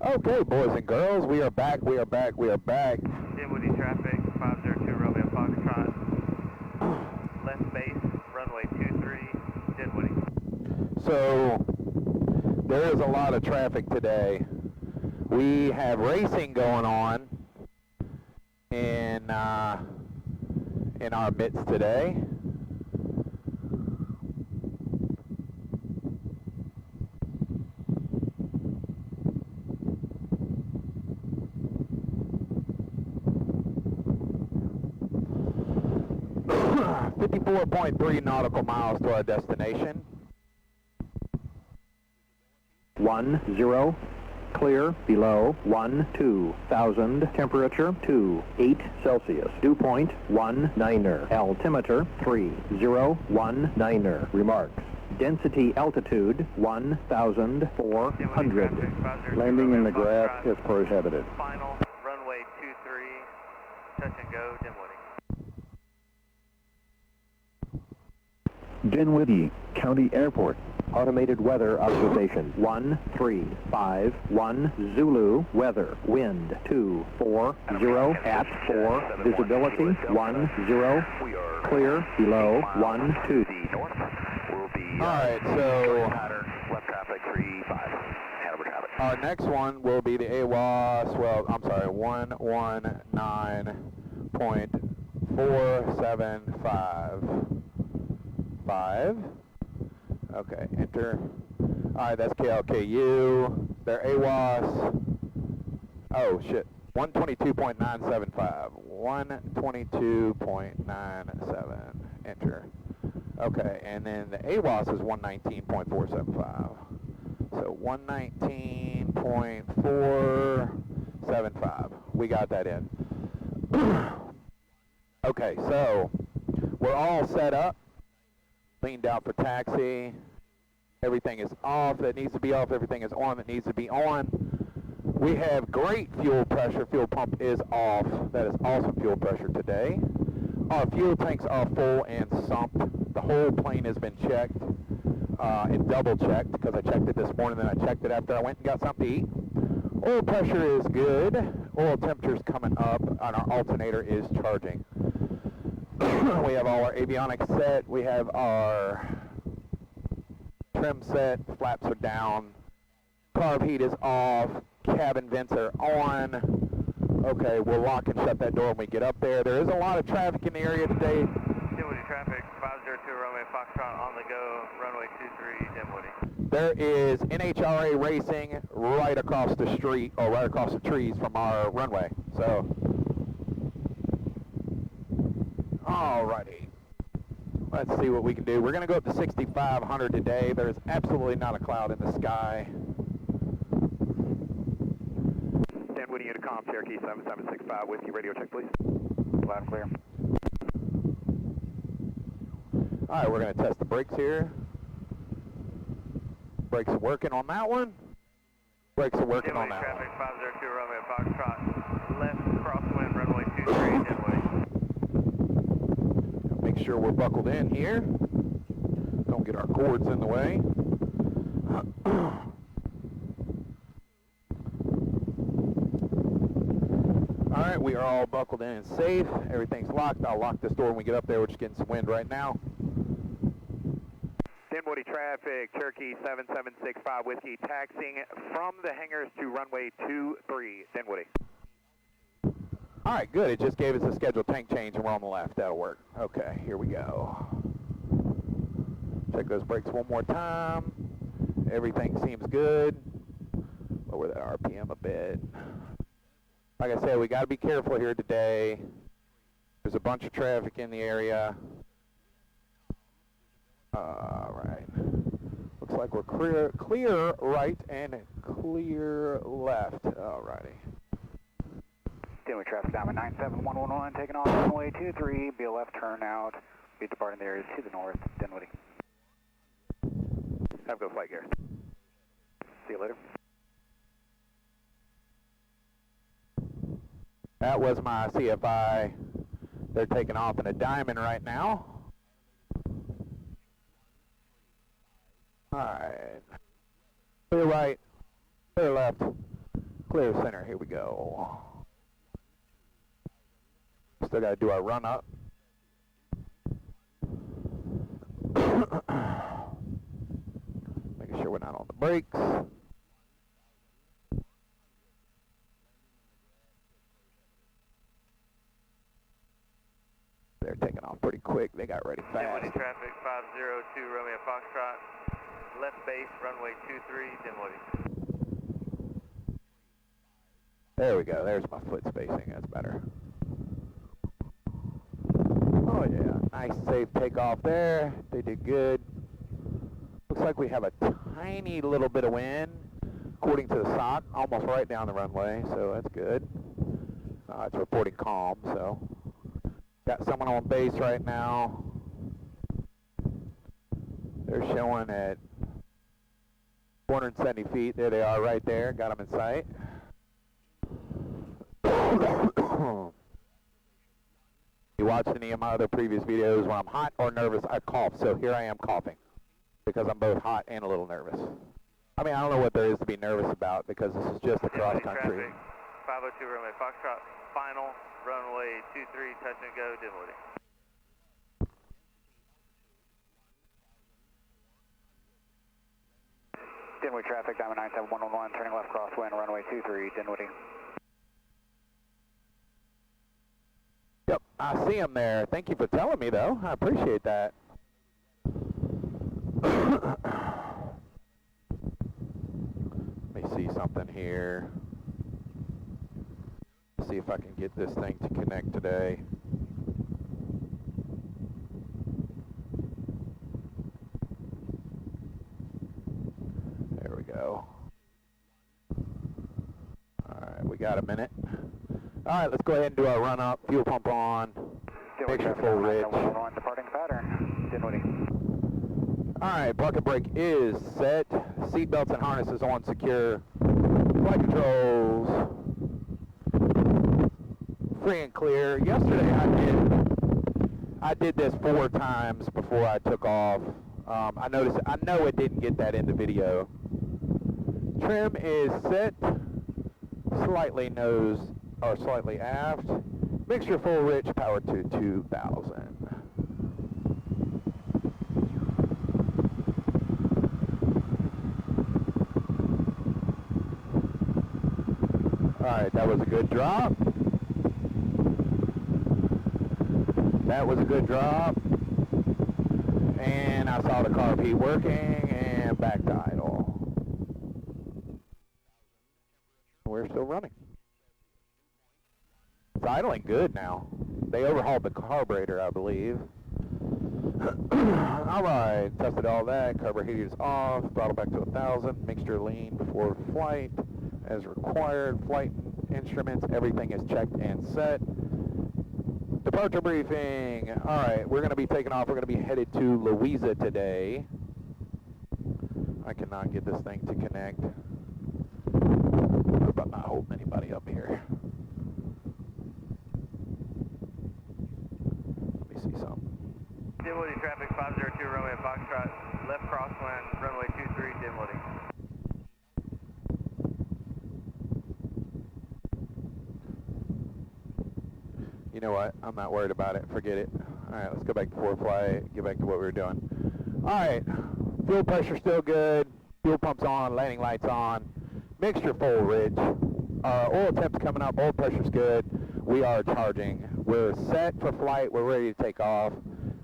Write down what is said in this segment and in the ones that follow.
Okay, boys and girls, we are back, we are back, we are back. Dinwiddie traffic, 502 Romeo Foxtrot. Left base, runway 23, Dinwiddie. So, there is a lot of traffic today. We have racing going on in our midst today. .3 nautical miles to our destination. 10, clear below 12,000, temperature 28 Celsius, dew point 19er, altimeter 3019er, remarks. Density altitude 1,400. Landing in the grass is prohibited. Final, runway 23, touch and go, Dinwiddie. Dinwiddie County Airport. Automated weather observation 1351 Zulu, weather, wind 240 at 4, visibility 10, clear below 12. Alright, so our next one will be the AWAS, well, I'm sorry, 119.475. Okay, enter. Alright, that's KLKU. Their AWAS. Oh, shit. 122.975. 122.97. Enter. Okay, and then the AWAS is 119.475. So 119.475. We got that in. Okay, so we're all set up. Cleaned out for taxi. Everything is off that needs to be off. Everything is on that needs to be on. We have great fuel pressure. Fuel pump is off. That is awesome fuel pressure today. Our fuel tanks are full and sumped. The whole plane has been checked and double checked because I checked it this morning, then I checked it after I went and got something to eat. Oil pressure is good. Oil temperature is coming up, and our alternator is charging. We have all our avionics set. We have our trim set. Flaps are down. Carb heat is off. Cabin vents are on. Okay, we'll lock and shut that door when we get up there. There is a lot of traffic in the area today. Dinwiddie traffic, 502 Romeo Foxtrot on the go, runway 23, Dinwiddie. There is NHRA racing right across the street, or right across the trees from our runway. So, alrighty. Let's see what we can do. We're going to go up to 6,500 today. There's absolutely not a cloud in the sky. Dinwiddie Unicom, Cherokee 7765 with you. Radio check, please. Loud and clear. Alright, we're going to test the brakes here. Brakes are working on that one. Brakes are working on that traffic, one. 502 Romeo Foxtrot, left crosswind, runway 23, Dinwiddie. Make sure we're buckled in here. Don't get our cords in the way. Alright, we are all buckled in and safe. Everything's locked. I'll lock this door when we get up there. We're just getting some wind right now. Dinwiddie traffic, Cherokee 7765 Whiskey, taxiing from the hangars to runway 23, Dinwiddie. Alright, good. It just gave us a scheduled tank change and we're on the left. That'll work. Okay, here we go. Check those brakes one more time. Everything seems good. Lower that RPM a bit. Like I said, we got to be careful here today. There's a bunch of traffic in the area. Alright. Looks like we're clear right and clear left. Alrighty. Dinwiddie traffic, Diamond 97111, taking off runway 23, be a left turn out, be departing the area to the north, Dinwiddie. Have a good flight, Gary. See you later. That was my CFI. They're taking off in a Diamond right now. Alright. Clear right, clear left. Clear center, here we go. Still got to do our run up. Making sure we're not on the brakes. They're taking off pretty quick. They got ready fast. Dinwiddie traffic 502 Romeo Foxtrot. Left base, runway 23, Dinwiddie. There we go. There's my foot spacing. That's better. Oh yeah. Nice safe takeoff there. They did good. Looks like we have a tiny little bit of wind according to the SOC. Almost right down the runway, so that's good. It's reporting calm, so. Got someone on base right now. They're showing at 470 feet. There they are right there. Got them in sight. You watched any of my other previous videos, when I'm hot or nervous, I cough. So here I am coughing because I'm both hot and a little nervous. I mean, I don't know what there is to be nervous about because this is just a cross country. 502 Romeo Foxtrot, final, runway 23, touch and go, Dinwiddie. Dinwiddie traffic, Diamond 97111, turning left crosswind, runway 23, Dinwiddie. Yep, I see him there. Thank you for telling me, though. I appreciate that. Let me see something here. See if I can get this thing to connect today. There we go. Alright, we got a minute. Alright, let's go ahead and do our run up. Fuel pump on. Make sure full rich. Departing pattern, Dinwiddie. Alright, parking brake is set. Seatbelts and harnesses on secure. Flight controls. Free and clear. Yesterday I did this 4 times before I took off. I noticed, I know it didn't get that in the video. Trim is set. Slightly nose, or slightly aft. Mixture full rich, power to 2000. Alright, that was a good drop. That was a good drop. And I saw the carb heat working and back to idle. We're still running. It's idling good now. They overhauled the carburetor, I believe. Alright, tested all that. Carburetor is off. Throttle back to 1,000. Mixture lean before flight as required. Flight instruments, everything is checked and set. Departure briefing. Alright, we're going to be taking off. We're going to be headed to Louisa today. I cannot get this thing to connect. What about not holding anybody up here? Let me see something. Dinwiddie traffic 502 Romeo Foxtrot, left crosswind, runway 23, Dinwiddie. You know what? I'm not worried about it. Forget it. Alright, let's go back to forward flight, get back to what we were doing. Alright, fuel pressure still good. Fuel pump's on, landing lights on. Mixture full rich. Oil temp's coming up, oil pressure's good. We are charging. We're set for flight, we're ready to take off.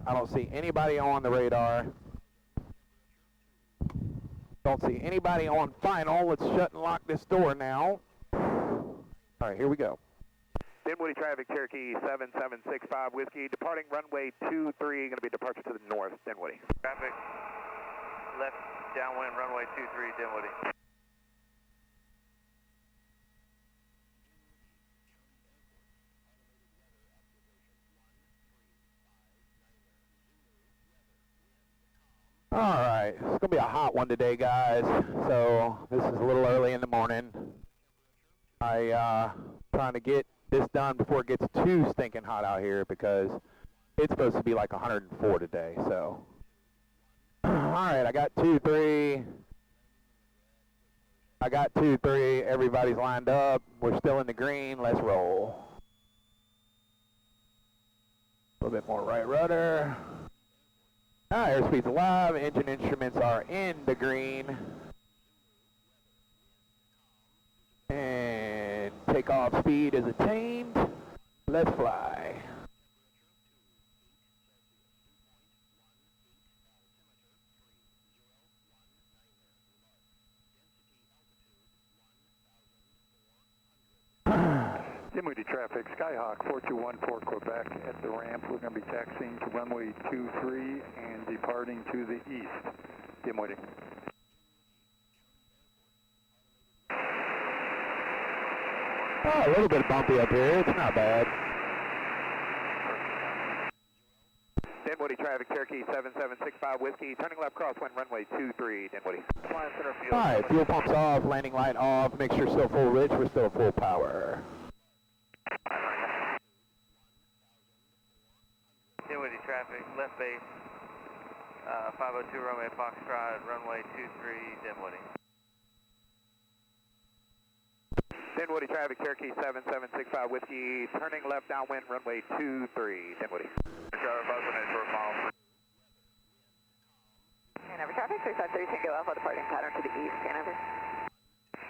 I don't see anybody on the radar. Don't see anybody on final. Let's shut and lock this door now. Alright, here we go. Dinwiddie traffic, Cherokee 7765 Whiskey, departing runway 23, going to be departure to the north, Dinwiddie. Traffic, left downwind, runway 23, Dinwiddie. Alright, it's going to be a hot one today, guys. So, this is a little early in the morning. Trying to get this done before it gets too stinking hot out here because it's supposed to be like 104 today, so. Alright, I got 2, 3. I got 2-3. Everybody's lined up. We're still in the green. Let's roll. A little bit more right rudder. Airspeed's alive. Engine instruments are in the green. And takeoff speed is attained. Let's fly. Dinwiddie traffic, Skyhawk 4214 Quebec at the ramp. We're going to be taxiing to runway 23 and departing to the east. Dinwiddie. Oh, a little bit bumpy up here. It's not bad. Dinwiddie traffic, Cherokee 7765 Whiskey. Turning left crosswind runway 23, Dinwiddie. Alright, fuel pumps off, landing light off. Make sure still full rich. We're still full power. Dinwiddie traffic, left base, 502 Romeo Foxtrot, runway 23, Dinwiddie. Dinwiddie traffic, Cherokee 7765 Whiskey. Turning left downwind runway 23, Dinwiddie. Hanover traffic, 653 Tango Alpha, departing pattern to the east, Hanover.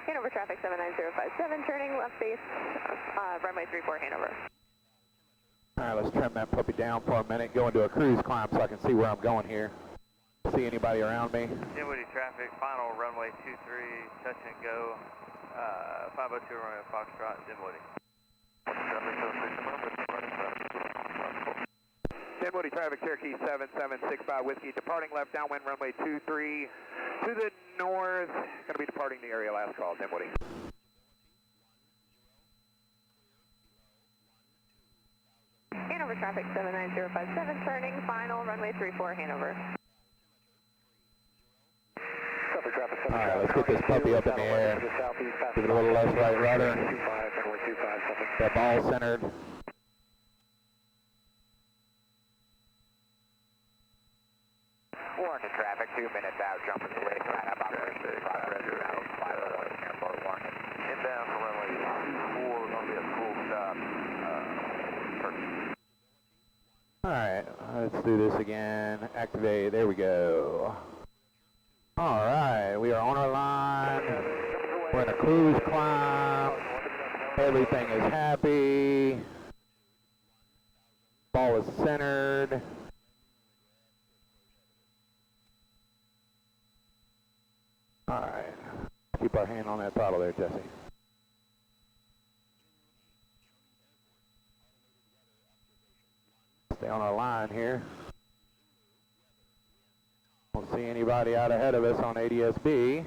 Hanover traffic, 79057, turning left base, runway 34, Hanover. Alright, let's trim that puppy down for a minute. Go into a cruise climb so I can see where I'm going here. See anybody around me? Dinwiddie traffic, final runway 23, touch and go, 502 Romeo Foxtrot, Dinwiddie. Dinwiddie traffic, Cherokee 7765 Whiskey, departing left downwind runway 23 to the north. Going to be departing the area last call, Dinwiddie. Hanover traffic, 79057, turning final runway 34, Hanover. Alright, let's get this puppy up in the air. Give it a little less right rudder. That ball centered. Warning to traffic, 2 minutes out, jumping the lake, right up on the airport, warning. Inbound for runway 24, going to be a full stop. Alright, let's do this again. Activate, there we go. Alright, we are on our line. We're in a cruise climb. Everything is happy. Ball is centered. Alright, keep our hand on that throttle there, Jesse. Stay on our line here. Don't see anybody out ahead of us on ADS-B. County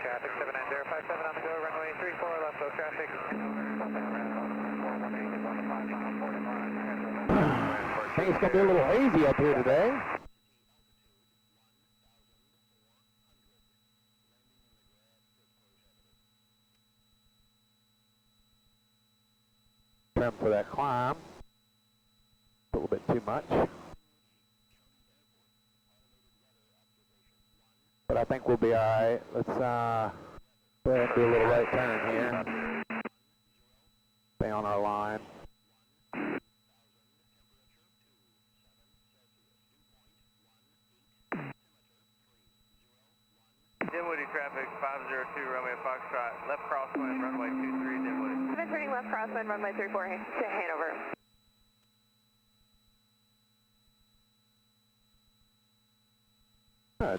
traffic, 79057 on the go, runway 34, left slow traffic. I think it's going to be a little hazy up here today. Trim for that climb. A little bit too much. But I think we'll be alright. Let's go ahead and do a little right turn here. Stay on our line. Dinwiddie traffic, 502 Romeo Foxtrot, left crosswind, runway 23, Dinwiddie. I've been turning left crosswind, runway 34 to Hanover.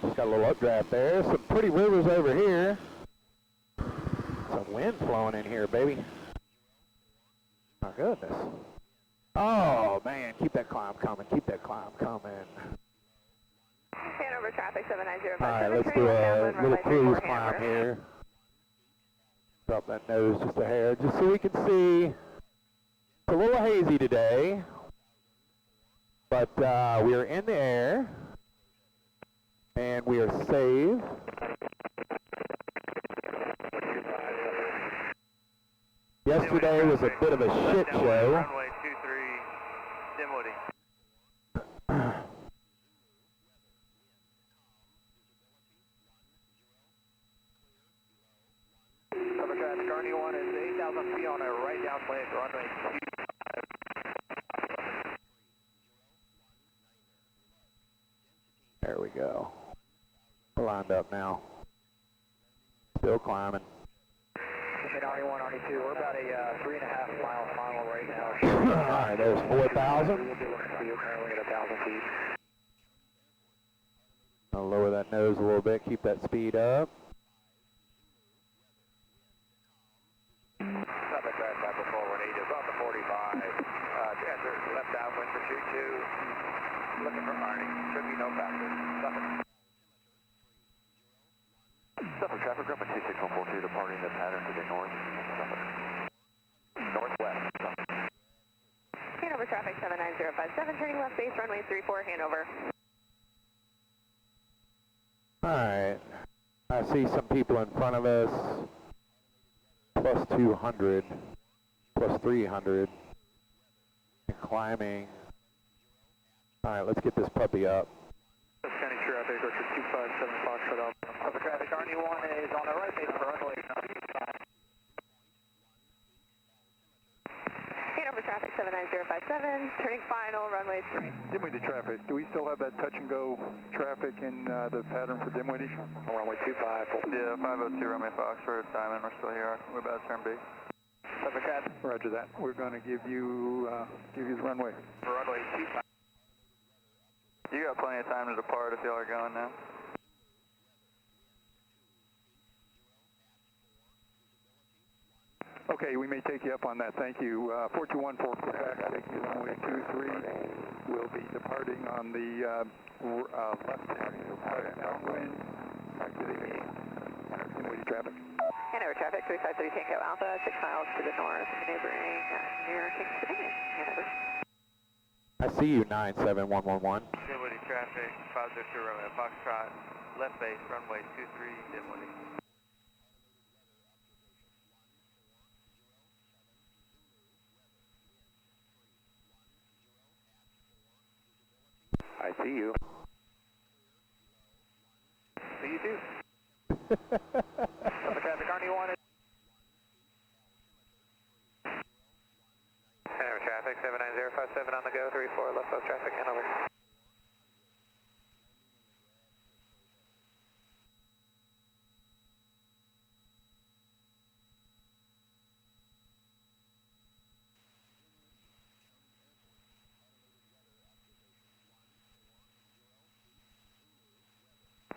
Just got a little updraft there. Some pretty rivers over here. Some wind flowing in here, baby. My goodness. Oh, man. Keep that climb coming. Keep that climb coming. Hanover traffic, 79057. All right, let's do a little cruise climb here. Drop that nose just a hair, just so we can see. It's a little hazy today, but we are in the air, and we are safe. Yesterday was a bit of a shit show. Runway 23, Dinwiddie. RD1 is 8,000 feet on a right downwind, runway 25. There we go. We're lined up now. Still climbing. RD1, RD2, we're about a 3.5 mile final right now. Alright, there's 4,000. We'll be looking for you currently at 1,000 feet. I'll lower that nose a little bit, keep that speed up. Traffic crash number 418 is on the 45. Enter left downwind for 22. Looking for Arnie. Should be no factor. Suffolk traffic group at 26142 departing the pattern to the north. Suffolk. Northwest. Hanover traffic 79057, turning left base, runway 34, Hanover. Alright. I see some people in front of us. Plus 200. Plus 300. And climbing. Alright, let's get this puppy up. County traffic, Richard 257 Foxtrot Alpha. Suffolk traffic RD1 is on the right base for runway 95. Hanover traffic 79057, turning final, runway 3. Dinwiddie traffic, do we still have that touch and go traffic in the pattern for Dinwiddie? Runway 25. Yeah, 502 runway Foxtrot, Diamond, we're still here. We're about to turn B. Suffolk traffic Roger that. We're going to give you the runway. for runway 25. You got plenty of time to depart if y'all are going now. Okay, we may take you up on that. Thank you. 4214 Quebec, take you runway 23. We'll be departing on the left downwind. Back to the Dinwiddie traffic. Hanover traffic 3530 Tango Alpha, 6 miles to the north, maneuvering near Kingston, Hanover. I see you, 97111. Dinwiddie traffic, 502 runway Foxtrot, left base, runway 23, Dinwiddie. I see you. See you too. Suffolk traffic RD1 is... Hanover traffic 79057 on the go, 34 left coast traffic, Hanover.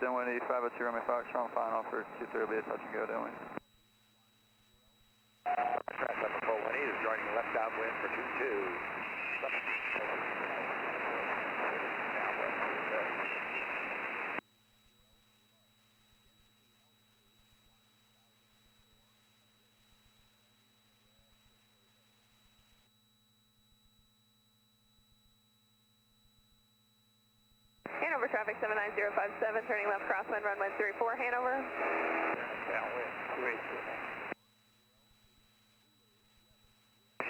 Dinwiddie 502 runway Foxtrot, final for 23, will be a touch and go, Dinwiddie. Track number 418 is joining left downwind for 22. Hanover traffic 79057, turning left crosswind, runway 34, Hanover. Downwind, 280.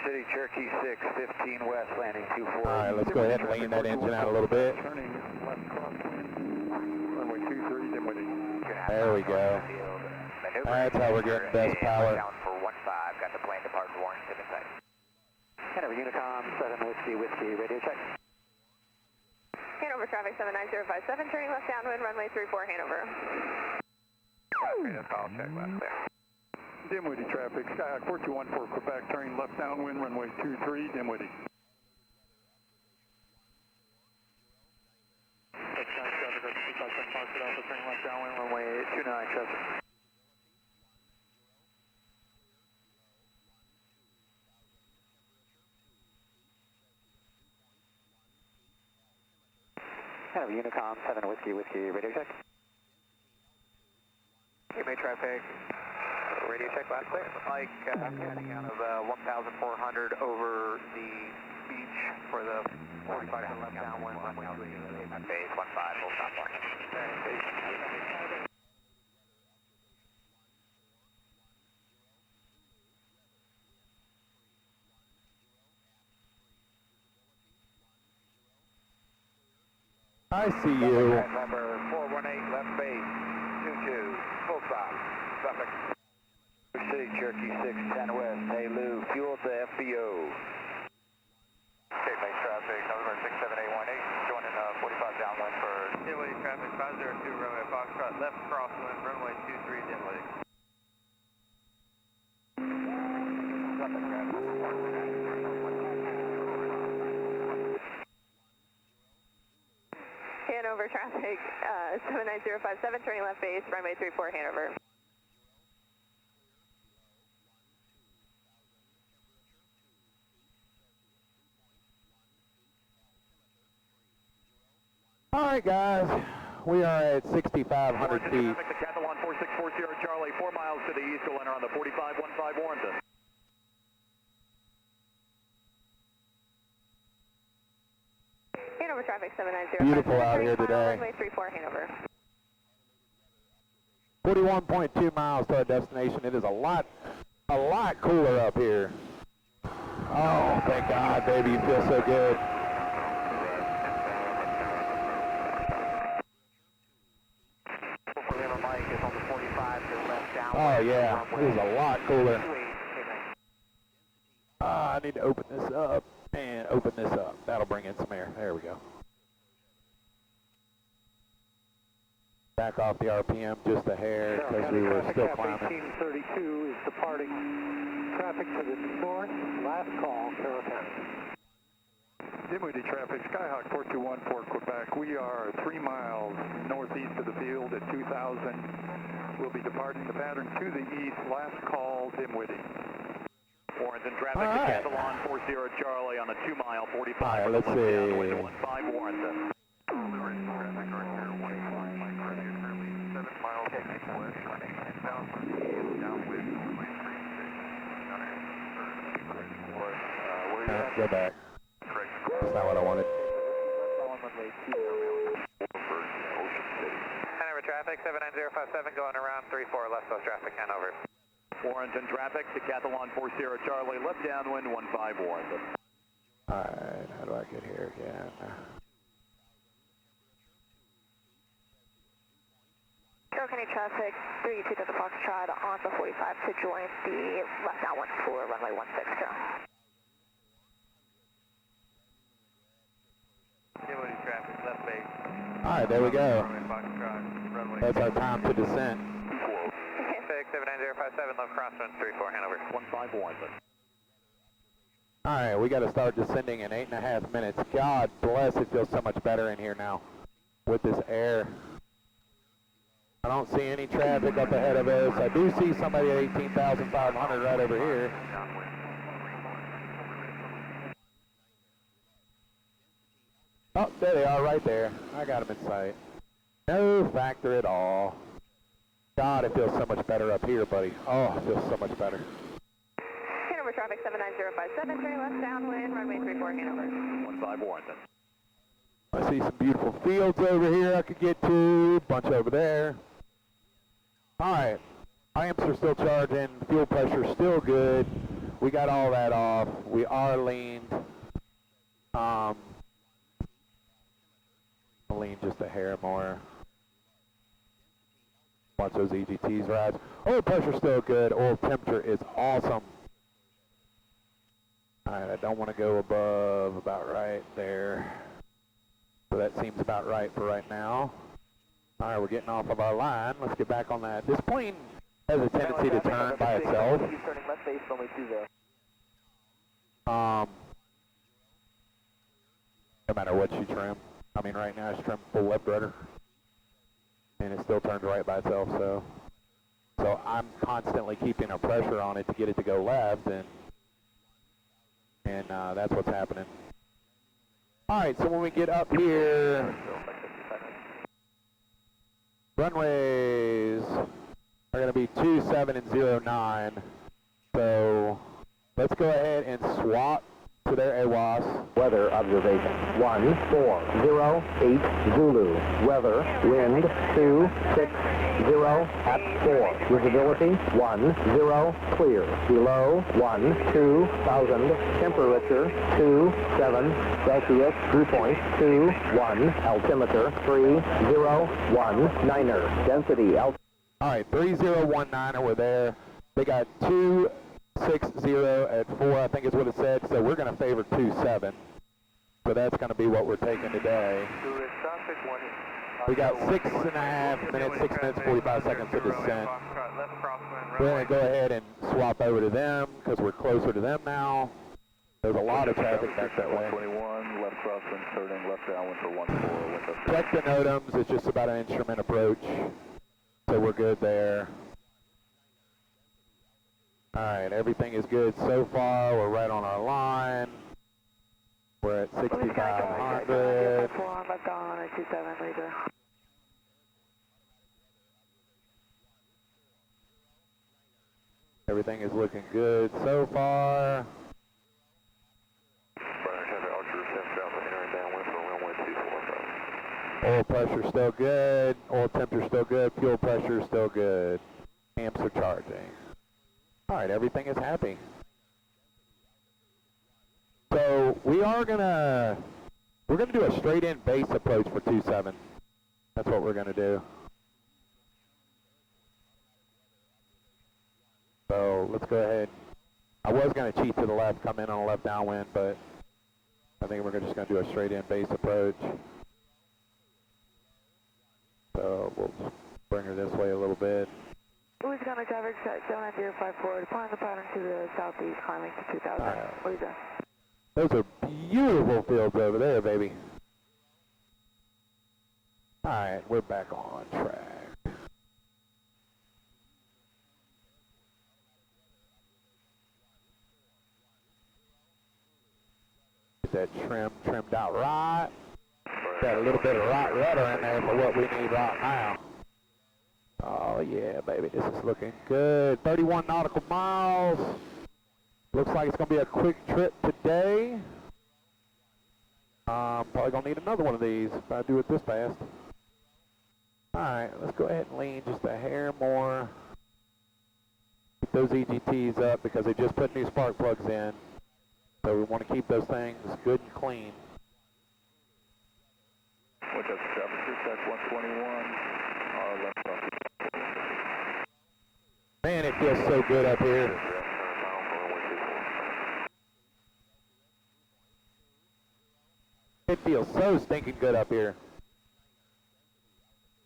City Cherokee 6, 15 west, landing 24. Alright, let's go ahead and lean that engine out a little bit. Turning left crosswind, runway 23, Dinwiddie. There we go. That's how we're getting best power. Down for 15, got the plane departing Warrington in sight. Hanover Unicom 7 Whiskey, radio check. Hanover traffic 79057, turning left downwind, runway 34, Hanover. Okay, that's all check left there. Dinwiddie traffic, Skyhawk 4214 Quebec, turning left downwind, runway 23, Dinwiddie. Traffic, 257 Foxtrot Alpha, turning left downwind, runway 29, traffic. Hanover Unicom 7 Whiskey, radio check. May traffic, radio check last clear. Like heading out of 1,400 over the beach for the 45 to left downwind, runway 28. Base 15, full stop line. I see you. Number 418, left base, 22, full stop, Suffolk. City Cherokee 610 West. Hey Lou, fuel at the FBO. Okay, base traffic, November 67818, joining 45 downwind for... Dinwiddie traffic 502 runway Foxtrot, left crosswind, runway 23 Dinwiddie. Hanover traffic, 79057, turning left base, runway 34 Hanover. All right, guys, we are at 6,500 feet. Traffic, Decathlon 4640 Charlie, 4 miles to the east, will enter on the 4515 Warrenton. Hanover traffic, 79057. Beautiful out here today. Runway 34 Hanover. 41.2 miles to our destination. It is a lot cooler up here. Oh, thank God, baby, you feel so good. Oh yeah, it is a lot cooler. I need to open this up and open this up. That'll bring in some air. There we go. Back off the RPM just a hair because we were still climbing. 1832 is departing. Traffic to the north, last call, Carroll County. Dinwiddie traffic, Skyhawk 4214 Quebec. We are 3 miles northeast of the field at 2000. We'll be departing the pattern to the east, last call, Dinwiddie. Warrenton traffic, All right. Decathlon 40 Charlie on the 2 mile 45. All right, let's see. 15 Warrenton. Go back. That's not what I wanted. Hanover traffic, 79057, going around 34 left south traffic, Hanover. Warrenton traffic, Decathlon 40 Charlie, left downwind 15 Warrenton. Alright, how do I get here again? Carroll County traffic, 32 to the Foxtrot on the 45 to join the left downwind for runway 16. Dinwiddie traffic, left base. Alright, there we go. Runway Foxtrot, runway. That's our time to descent. Traffic, 79057, left crosswind 34 Hanover. 15 Warrenton. Alright, we got to start descending in 8.5 minutes. God bless, it feels so much better in here now with this air. I don't see any traffic up ahead of us. I do see somebody at 18,500 right over here. Oh, there they are right there. I got them in sight. No factor at all. God, it feels so much better up here, buddy. Oh, it feels so much better. Hanover traffic, 79057, turning left downwind, runway 34 Hanover. 15 Warrenton. I see some beautiful fields over here I could get to. Bunch over there. Alright. Amps are still charging. Fuel pressure still good. We got all that off. We are leaned. Lean just a hair more. Watch those EGTs rise. Oil pressure still good. Oil temperature is awesome. Alright, I don't want to go above about right there. So that seems about right for right now. Alright, we're getting off of our line. Let's get back on that. This plane has a tendency to turn by itself. Turning left base, only 2 there. No matter what you trim. I mean, right now it's trimmed full left rudder. And it still turns right by itself, so I'm constantly keeping a pressure on it to get it to go left, and that's what's happening. Alright, so when we get up here, runways are going to be 27 and 09, so let's go ahead and swap to their AWAS. Weather observation 1408 Zulu. Weather, wind 260 at 4. Visibility 10, clear. Below 2000. Temperature 27 Celsius. Dew point 21. Altimeter 3019er. Density Alright, 3019er, we're there. They got 260 at 4, I think is what it said, so we're going to favor 27. So that's going to be what we're taking today. We got 6.5 minutes, 6 minutes, 45 seconds to descent. We're going to go ahead and swap over to them because we're closer to them now. There's a lot of traffic back that way. 121, left crosswind, turning left downwind for 14, wind up. Check the NOTAMs, it's just about an instrument approach. So we're good there. Alright, everything is good so far. We're right on our line. We're at 6,500. Everything is looking good so far. Oil pressure still good. Oil temperature still good. Fuel pressure still good. Amps are charging. Alright, everything is happy. So we're gonna do a straight in base approach for 27. That's what we're gonna do. So let's go ahead. I was gonna cheat to the left, come in on a left downwind, but I think we're just gonna do a straight in base approach. So we'll bring her this way a little bit. Louis County traffic set 79054, applying the pattern to the southeast, climbing to 2000. Louisa. Those are beautiful fields over there, baby. Alright, we're back on track. Get that trimmed out right. Got a little bit of right rudder in there for what we need right now. Oh yeah, baby, this is looking good. 31 nautical miles. Looks like it's going to be a quick trip today. Probably going to need another one of these if I do it this fast. Alright, let's go ahead and lean just a hair more. Keep those EGTs up because they just put new spark plugs in. So we want to keep those things good and clean. What's up, traffic, check 121, left crosswind. Man, it feels so good up here. It feels so stinking good up here.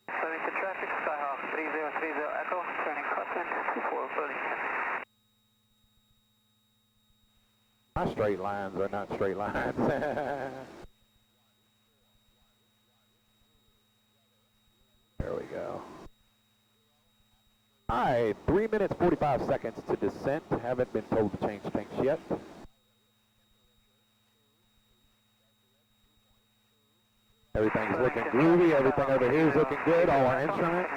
Subject to traffic, Skyhawk 3030 Echo, turning crosswind 2430. My straight lines are not straight lines. There we go. Alright, 3 minutes 45 seconds to descent. Haven't been told to change tanks yet. Everything's looking groovy. Everything over here is looking good. All our instruments.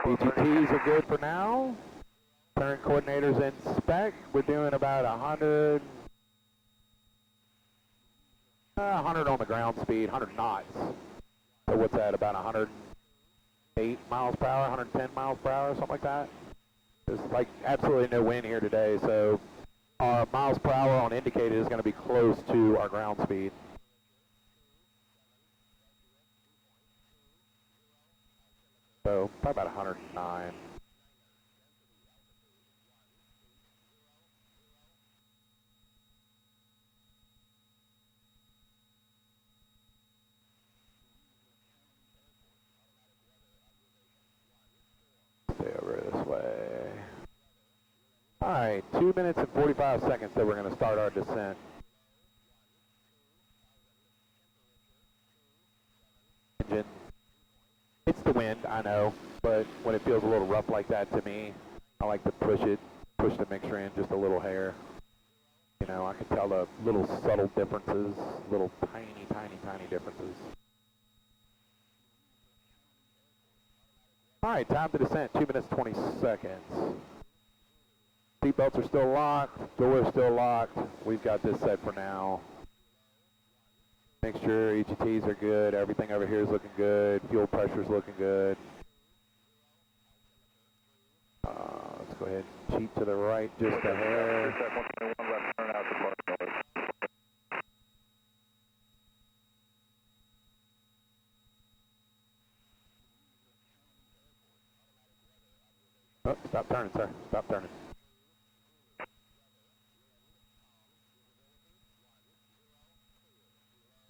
EGTs are good for now. Turn coordinators in spec. We're doing about 100 on the ground speed, 100 knots. So what's that, about 108 miles per hour, 110 miles per hour, something like that? There's like absolutely no wind here today, so our miles per hour on indicated is going to be close to our ground speed. So probably about 109. Stay over this way. Alright, 2 minutes and 45 seconds that we're going to start our descent. Engine. It's the wind, I know, but when it feels a little rough like that to me, I like to push the mixture in just a little hair. You know, I can tell the little subtle differences, little tiny differences. Alright, time to descent, 2 minutes 20 seconds. Seatbelts are still locked, door is still locked. We've got this set for now. Mixture, EGTs are good, everything over here is looking good, fuel pressure is looking good. Let's go ahead and cheat to the right just a hair. Oh, stop turning, sir. Stop turning.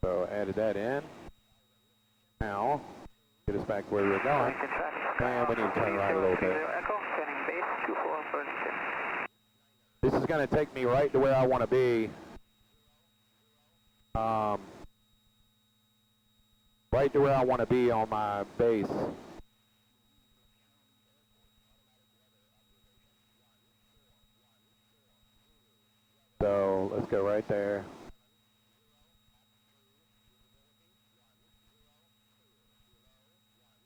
So added that in. Now, get us back where we were going. And we need to turn around a little bit. This is going to take me right to where I want to be. Right to where I want to be on my base. So let's go right there.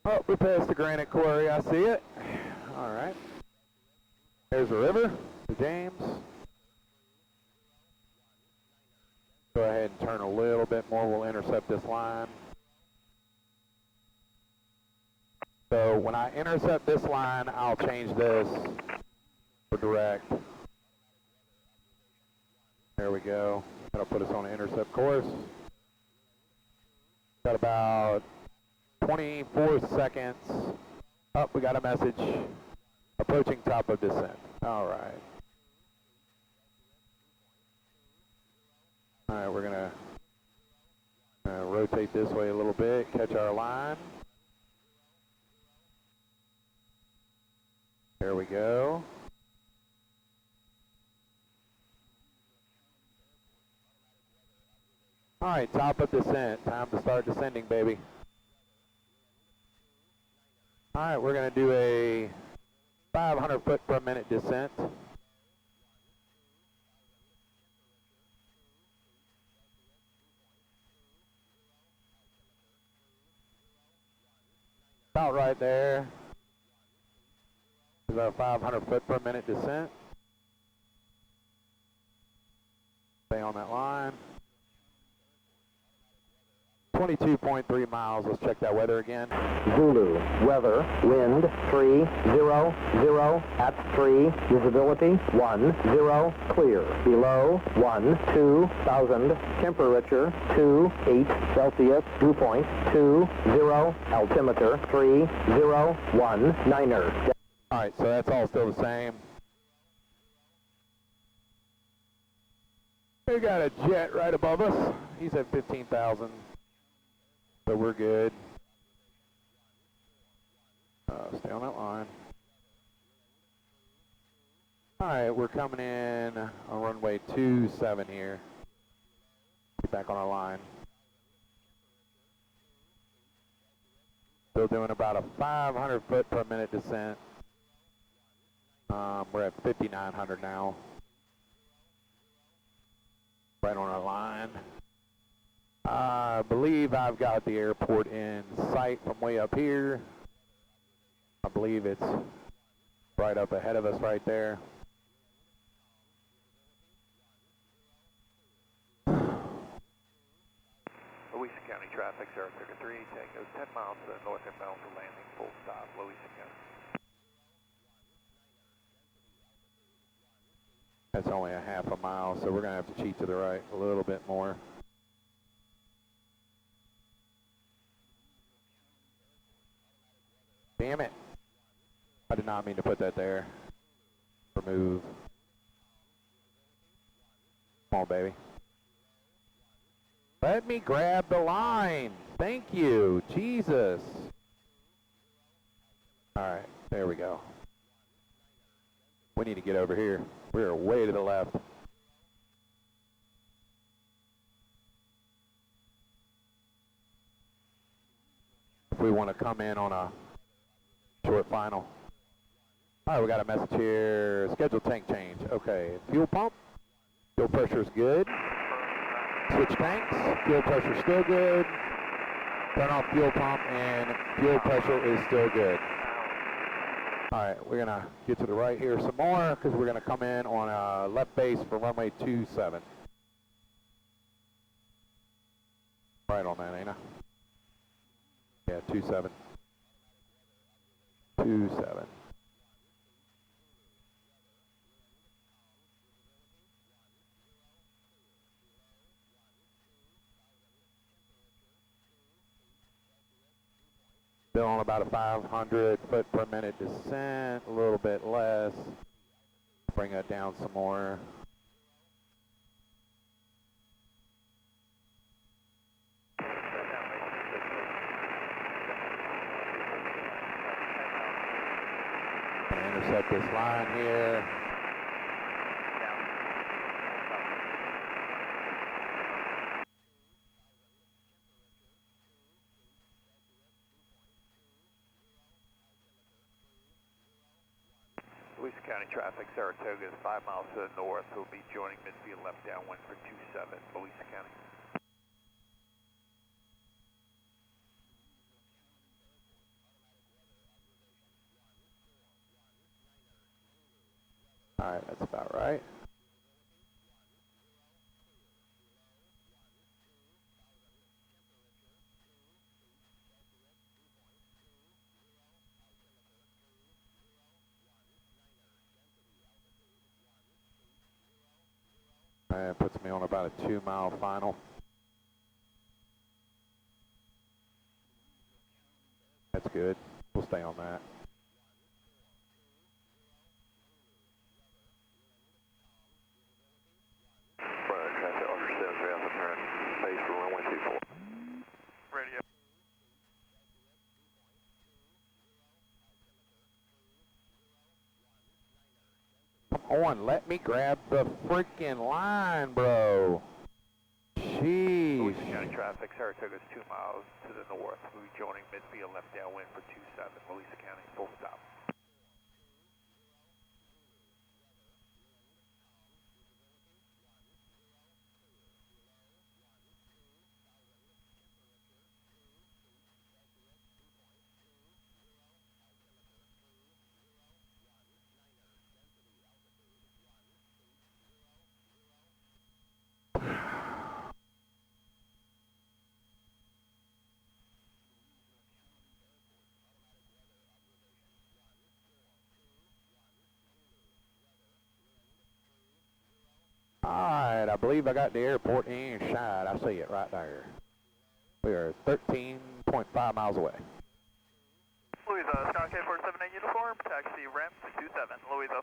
Oh, we passed the granite quarry. I see it. All right. There's the river, the James. Go ahead and turn a little bit more. We'll intercept this line. So when I intercept this line, I'll change this for direct. There we go. That'll put us on an intercept course. Got about 24 seconds. Oh, we got a message. Approaching top of descent. All right. All right, we're gonna rotate this way a little bit, catch our line. There we go. All right, top of descent. Time to start descending, baby. All right, we're going to do a 500 foot per minute descent. About right there is our 500 foot per minute descent. Stay on that line. 22.3 miles. Let's check that weather again. Zulu, weather, wind 30, 0, at 3, visibility 10, clear, below 12,000, temperature 28 Celsius, dew point 20, altimeter 3,019er. All right, so that's all still the same. We got a jet right above us. He's at 15,000. So we're good. Stay on that line. All right, we're coming in on runway 27 here. Get back on our line. Still doing about a 500 foot per minute descent. We're at 5,900 now. Right on our line. I believe I've got the airport in sight from way up here. I believe it's right up ahead of us right there. Louisa County traffic, 033, Tango 10 miles to the north inbound for landing, full stop, Louisa County. That's only a half a mile, so we're going to have to cheat to the right a little bit more. Damn it. I did not mean to put that there. Remove. Come on, baby. Let me grab the line. Thank you. Jesus. All right, there we go. We need to get over here. We are way to the left. If we want to come in on a short final. All right, we got a message here. Scheduled tank change. Okay, fuel pump. Fuel pressure is good. Switch tanks. Fuel pressure still good. Turn off fuel pump and fuel pressure is still good. All right, we're gonna get to the right here some more because we're gonna come in on a left base for runway 27. Right on that, ain't I? Yeah, 27. 27. Still on about a 500 foot per minute descent, a little bit less. Bring that down some more. Gonna intercept this line here. Louisa County traffic, Saratoga is 5 miles to the north. We'll be joining midfield left downwind for 27, Louisa County. All right, that's about right. And puts me on about a 2 mile final. That's good. We'll stay on that. Right, traffic understands we have to turn base for runway 24. Radio. Come on, let me grab the freaking line, bro. Jeez. Louisa County traffic, Saratoga is 2 miles to the north. We'll be joining midfield left downwind for 27, Louisa County, full stop. Alright, I believe I got the airport inside. I see it right there. We are 13.5 miles away. Louisa, Sky K478 uniform, taxi ramp 27, Louisa.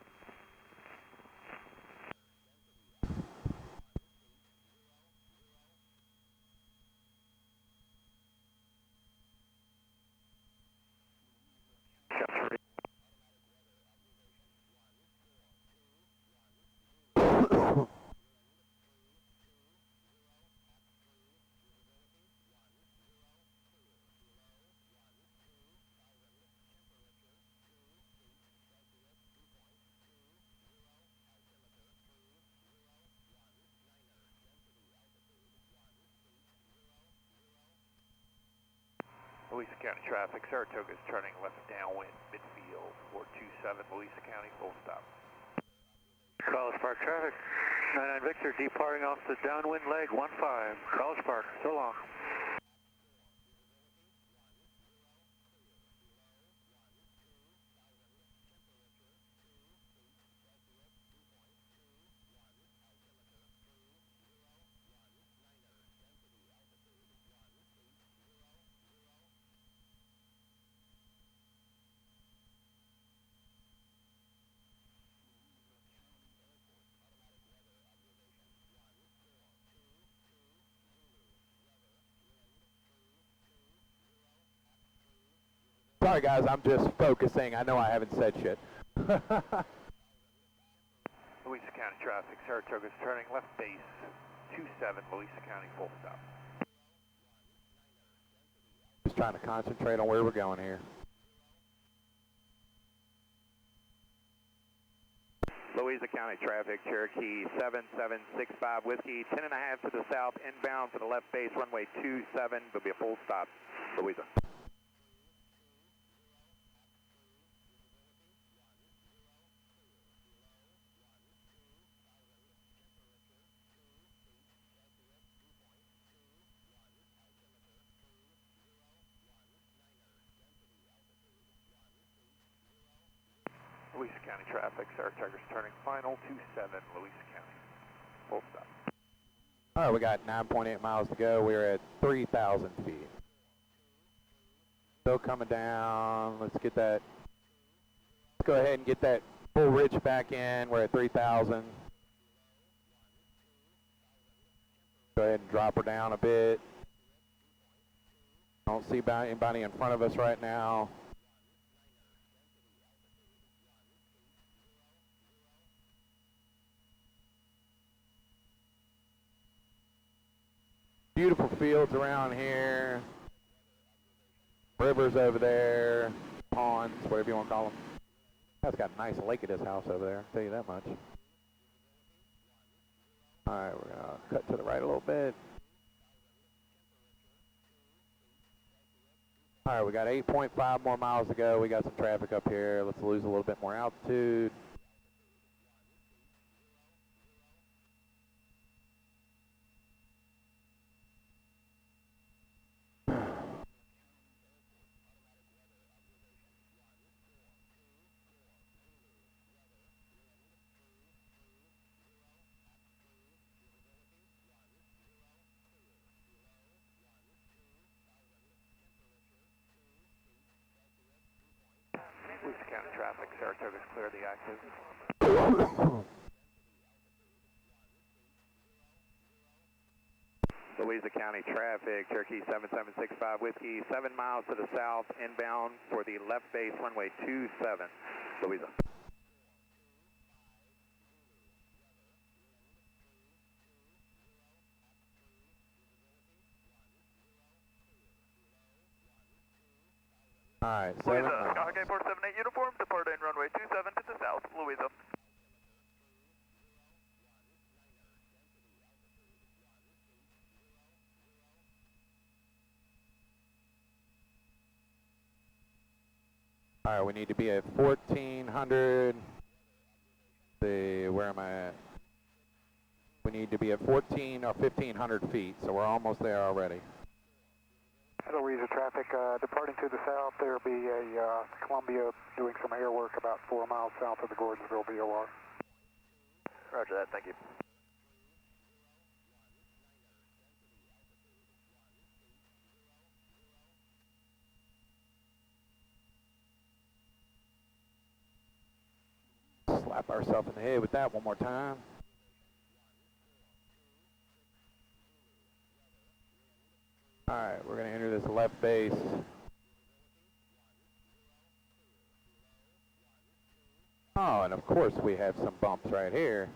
Louisa County traffic, Saratoga is turning left downwind midfield for 27, Louisa County, full stop. College Park traffic, 99 Victor departing off the downwind leg 15. College Park, so long. Sorry guys, I'm just focusing. I know I haven't said shit. Louisa County traffic, Saratoga is turning left base 27, Louisa County, full stop. Just trying to concentrate on where we're going here. Louisa County traffic, Cherokee 7765 Whiskey, 10.5 to the south, inbound to the left base, runway 27, there'll be a full stop, Louisa. Louisa County traffic, Saratoga's turning final 27, Louisa County, full stop. Alright, we got 9.8 miles to go. We're at 3,000 feet. Still coming down. Let's get that. Let's go ahead and get that full rich back in. We're at 3,000. Go ahead and drop her down a bit. Don't see anybody in front of us right now. Beautiful fields around here. Rivers over there. Ponds, whatever you want to call them. That's got a nice lake at his house over there, I'll tell you that much. Alright, we're going to cut to the right a little bit. Alright, we got 8.5 more miles to go. We got some traffic up here. Let's lose a little bit more altitude. Louisa County traffic, Saratoga's clear the active. Louisa County traffic, Cherokee 7765 Whiskey, 7 miles to the south, inbound for the left base, runway 27, Louisa. Alright, Louisa, Skyhawk 8478 uniform, departing runway 27 to the south, Louisa. Alright, we need to be at 1,400. See, where am I at? We need to be at 14 or 1,500 feet, so we're almost there already. Louisa traffic departing to the south. There will be a Columbia doing some air work about 4 miles south of the Gordonsville VOR. Roger that, thank you. Slap ourselves in the head with that one more time. Alright, we're going to enter this left base. Oh, and of course we have some bumps right here.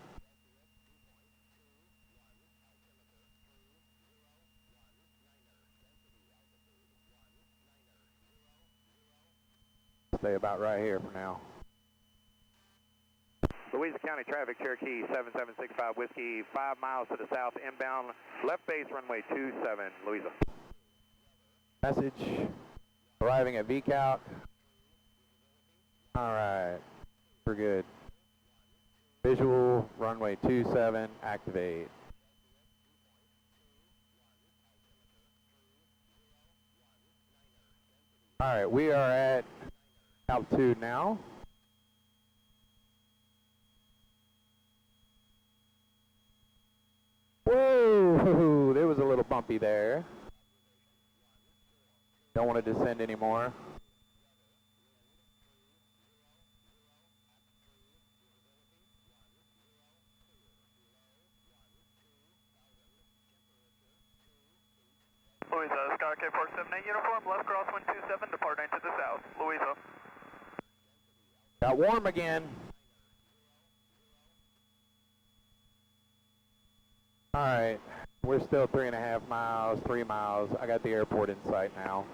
Stay about right here for now. Louisa County traffic, Cherokee 7765 Whiskey, 5 miles to the south, inbound, left base, runway 27, Louisa. Message arriving at VCALC. Alright, we're good. Visual, runway 27, activate. Alright, we are at altitude now. Whoa, there was a little bumpy there. Don't want to descend anymore. Louisa, Skyhawk 8478 uniform, left crosswind 27, departing to the south, Louisa. Got warm again. Alright, we're still 3.5 miles, 3 miles. I got the airport in sight now.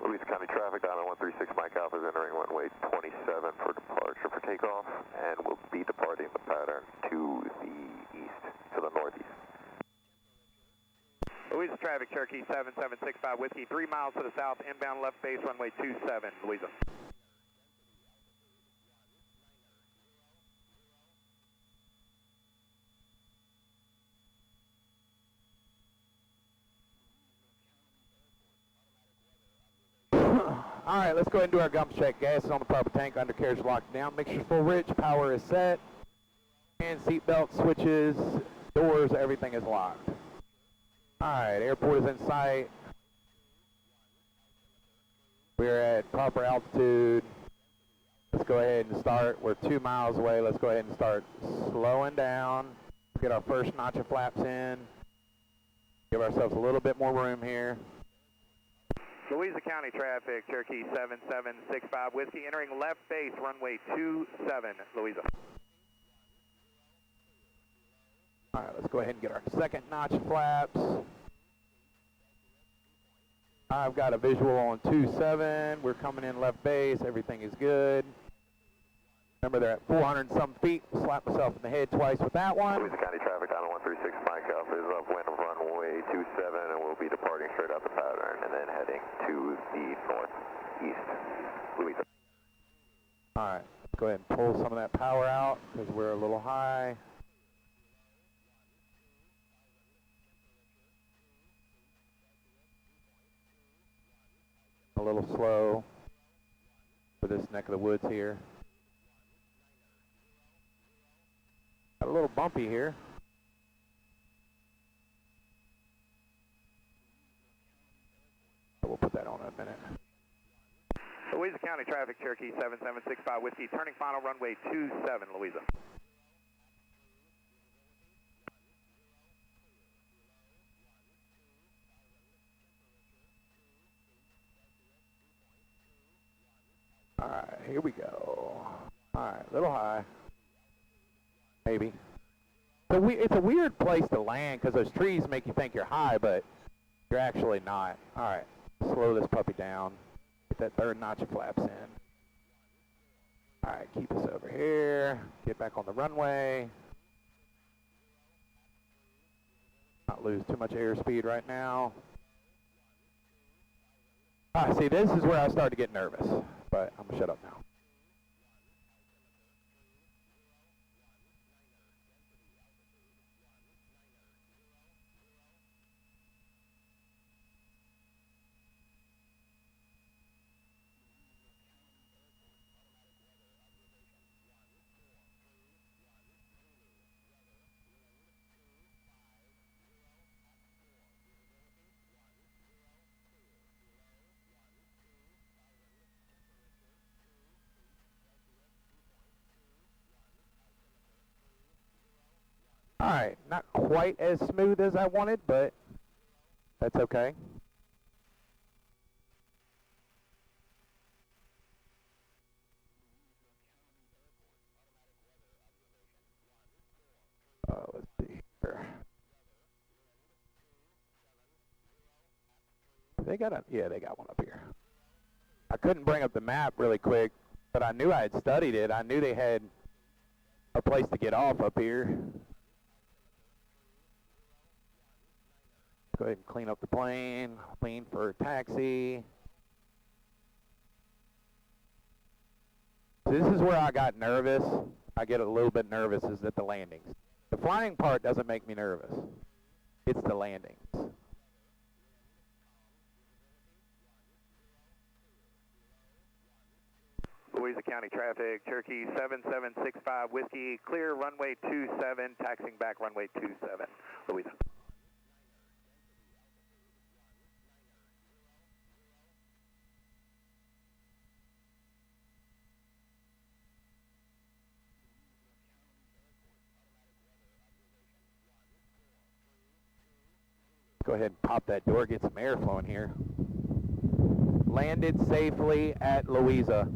Louisa County traffic, Diamond 136 Mike Alpha is entering runway 27 for departure for takeoff, and will be departing the pattern to the east, to the northeast. Louisa traffic, Cherokee 7765 Whiskey, 3 miles to the south, inbound left base, runway 27, Louisa. Alright, let's go ahead and do our gump check. Gas is on the proper tank, undercarriage locked down, mixture full rich, power is set, and seat belt switches, doors, everything is locked. Alright, airport is in sight. We're at proper altitude. Let's go ahead and start. We're 2 miles away. Let's go ahead and start slowing down. Get our first notch of flaps in. Give ourselves a little bit more room here. Louisa County traffic, Cherokee 7765 Whiskey, entering left base, runway 27, Louisa. All right, let's go ahead and get our second notch of flaps. I've got a visual on 27. We're coming in left base. Everything is good. Remember, they're at 400 and some feet. Slap myself in the head twice with that one. Louisa County traffic, Donald 136 Mike Alpha is upwind of runway 27, and we'll be departing straight out the pattern and then heading to the northeast. Louisa. All right, let's go ahead and pull some of that power out because we're a little high. A little slow for this neck of the woods here. Got a little bumpy here. We'll put that on in a minute. Louisa County traffic, Cherokee 7765 Whiskey, turning final runway 27, Louisa. All right, here we go. All right, a little high. Maybe. It's a weird place to land because those trees make you think you're high, but you're actually not. All right, slow this puppy down. Get that third notch of flaps in. All right, keep us over here. Get back on the runway. Not lose too much airspeed right now. See, this is where I start to get nervous, but I'm gonna shut up now. All right, not quite as smooth as I wanted, but that's okay. Let's see here. They got one up here. I couldn't bring up the map really quick, but I knew I had studied it. I knew they had a place to get off up here. Go ahead and clean up the plane, clean for taxi. So this is where I got nervous. I get a little bit nervous is at the landings. The flying part doesn't make me nervous. It's the landings. Louisa County traffic, Cherokee 7765 Whiskey, clear runway 27, taxiing back runway 27, Louisa. Go ahead and pop that door, get some air flowing here. Landed safely at Louisa.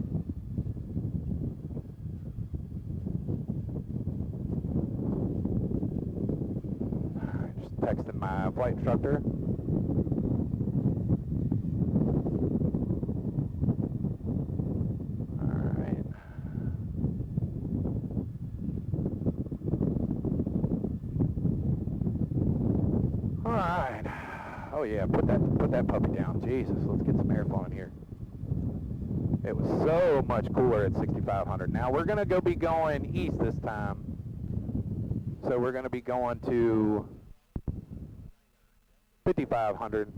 Just texting my flight instructor. Oh yeah, put that puppy down. Jesus, let's get some air flowing here. It was so much cooler at 6,500. Now we're gonna be going east this time. So we're gonna be going to 5,500.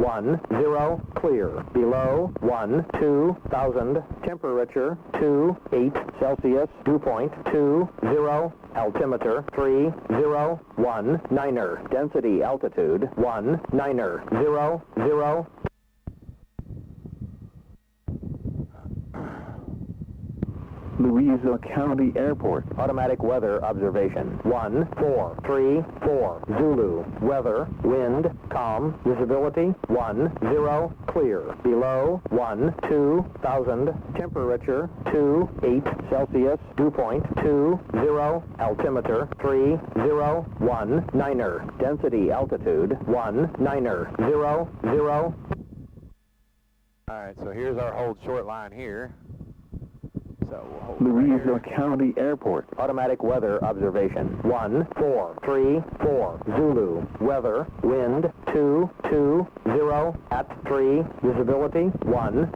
10, clear. Below 12,000, temperature 28 Celsius, dew point 20, altimeter 3019er, density altitude 1900. Louisa County Airport. Automatic weather observation 1434 Zulu. Weather, wind, calm, visibility 10, clear. Below 12,000, temperature 28 Celsius, dew point 20, altimeter 3019er, density altitude 1900. Alright, so here's our hold short line here. So we'll hold Louisa right here. County Airport. Automatic weather observation 1434 Zulu. Weather, wind 220 at 3, visibility 10,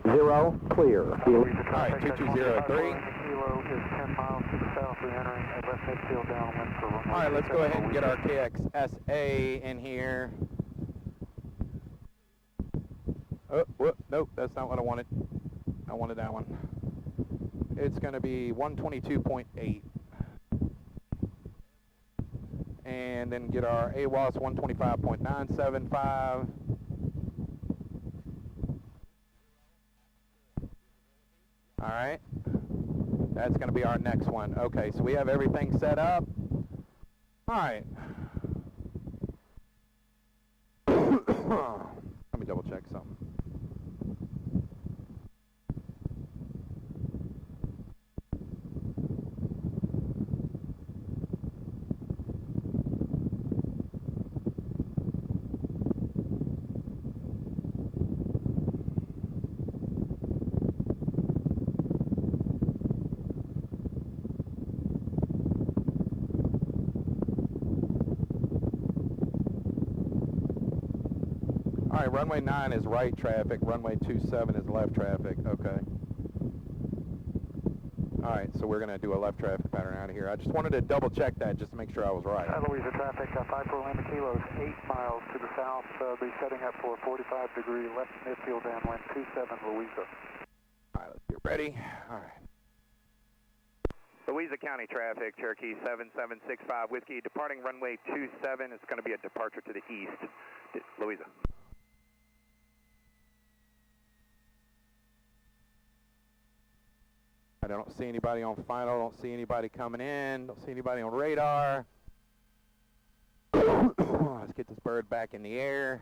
clear. Alright, 220 at 3. Kilo is 10 miles to the south. We're entering a left midfield downwind for runway. Alright, let's go ahead and get our KXSA in here. Oh, whoop, nope, that's not what I wanted. I wanted that one. It's going to be 122.8. And then get our AWOS 125.975. Alright. That's going to be our next one. Okay, so we have everything set up. Alright. Let me double check something. Alright, runway 9 is right traffic, runway 27 is left traffic, okay. Alright, so we're going to do a left traffic pattern out of here. I just wanted to double check that just to make sure I was right. Louisa traffic, 54 Lima Kilo is 8 miles to the south. Be setting up for a 45-degree left midfield downwind 27 Louisa. Alright, let's get ready. Alright. Louisa County traffic, Cherokee 7765 Whiskey, departing runway 27. It's going to be a departure to the east. Louisa. I don't see anybody on final, don't see anybody coming in, don't see anybody on radar. Let's get this bird back in the air.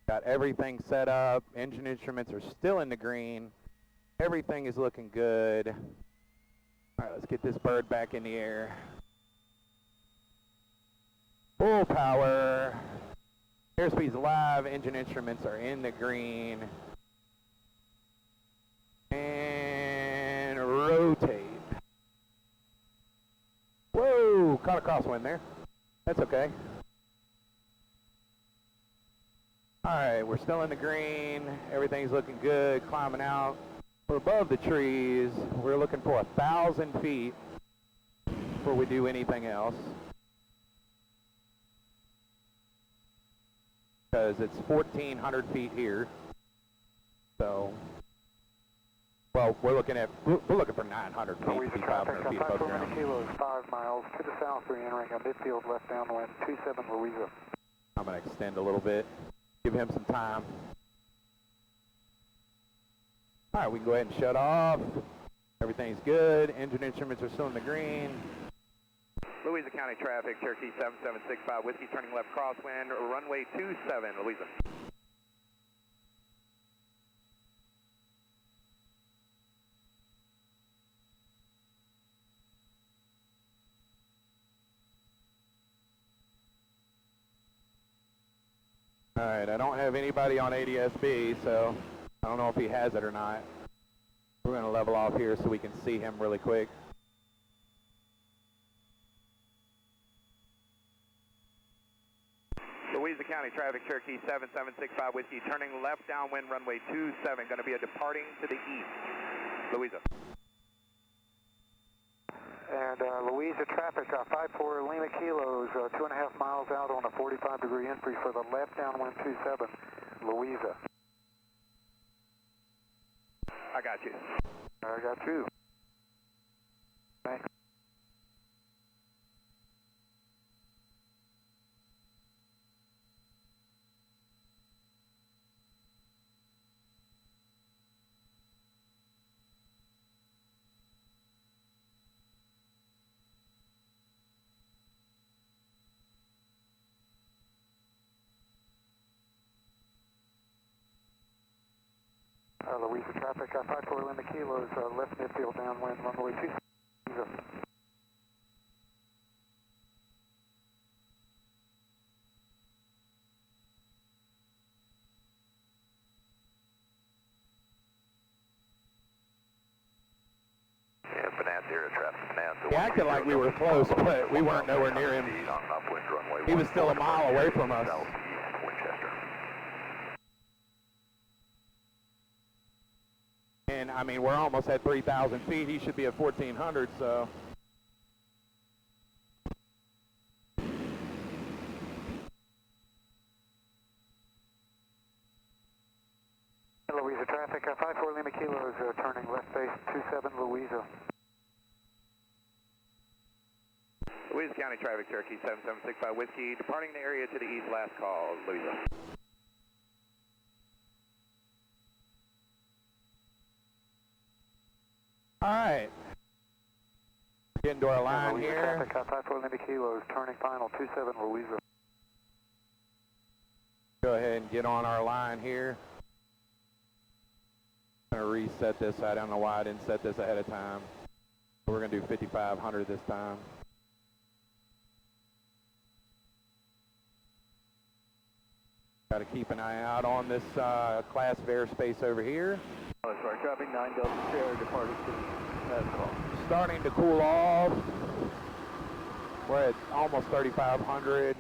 Got everything set up, engine instruments are still in the green. Everything is looking good. All right, let's get this bird back in the air. Full power. Airspeed's live, engine instruments are in the green. And rotate. Whoa, caught a crosswind there. That's okay. Alright, we're still in the green. Everything's looking good, climbing out. We're above the trees. We're looking for 1,000 feet before we do anything else. Because it's 1,400 feet here. So, well, we're looking for 900 feet, Louisa 500 traffic, feet above 54 ground. Kilo is 5 miles to the south. We're entering a midfield left downwind 27 Louisa. I'm going to extend a little bit, give him some time. All right, we can go ahead and shut off. Everything's good. Engine instruments are still in the green. Louisa County traffic, Cherokee 7765 Whiskey, turning left crosswind, runway 27, Louisa. All right, I don't have anybody on ADSB, so I don't know if he has it or not. We're going to level off here so we can see him really quick. Louisa County traffic, Cherokee 7765 Whiskey, turning left downwind, runway 27, going to be a departing to the east. Louisa. And Louisa traffic, 54 Lima Kilos, 2.5 miles out on a 45-degree entry for the left downwind 27, Louisa. I got you. I got you. Thanks. Louisa traffic, 54 Lima Kilos, left midfield downwind, runway 27. Yeah, Bonanza Air traffic, Bonanza. He acted like we were close, but we weren't nowhere near him. On upwind runway. He was still a mile away from us. Southeast Winchester. And I mean, we're almost at 3,000 feet. He should be at 1,400, so. Louisa traffic, 54 Lima Kilos, turning left base 27, Louisa. Louisa County traffic, Cherokee 7765 Whiskey, departing the area to the east, last call, Louisa. All right. Getting to our line Louisa here. traffic, 54 Lima Kilos, turning final 27, Louisa. Go ahead and get on our line here. I'm going to reset this. I don't know why I didn't set this ahead of time. We're going to do 5,500 this time. Got to keep an eye out on this class of airspace over here. Oh, sorry, traffic 9 Delta Sierra departing to last call. Starting to cool off. We're at almost 3,500.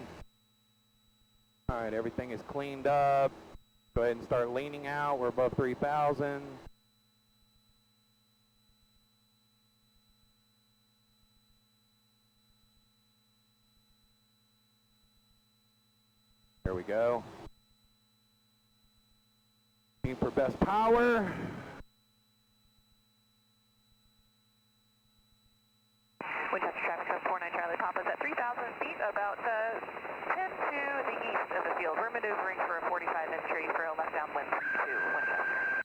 All right, everything is cleaned up. Go ahead and start leaning out. We're above 3,000. There we go. Aim for best power. Winchester traffic, 49 Charlie Papa's at 3,000 feet, about 10 to the east of the field. We're maneuvering for a 45 entry for a left downwind 32, Winchester.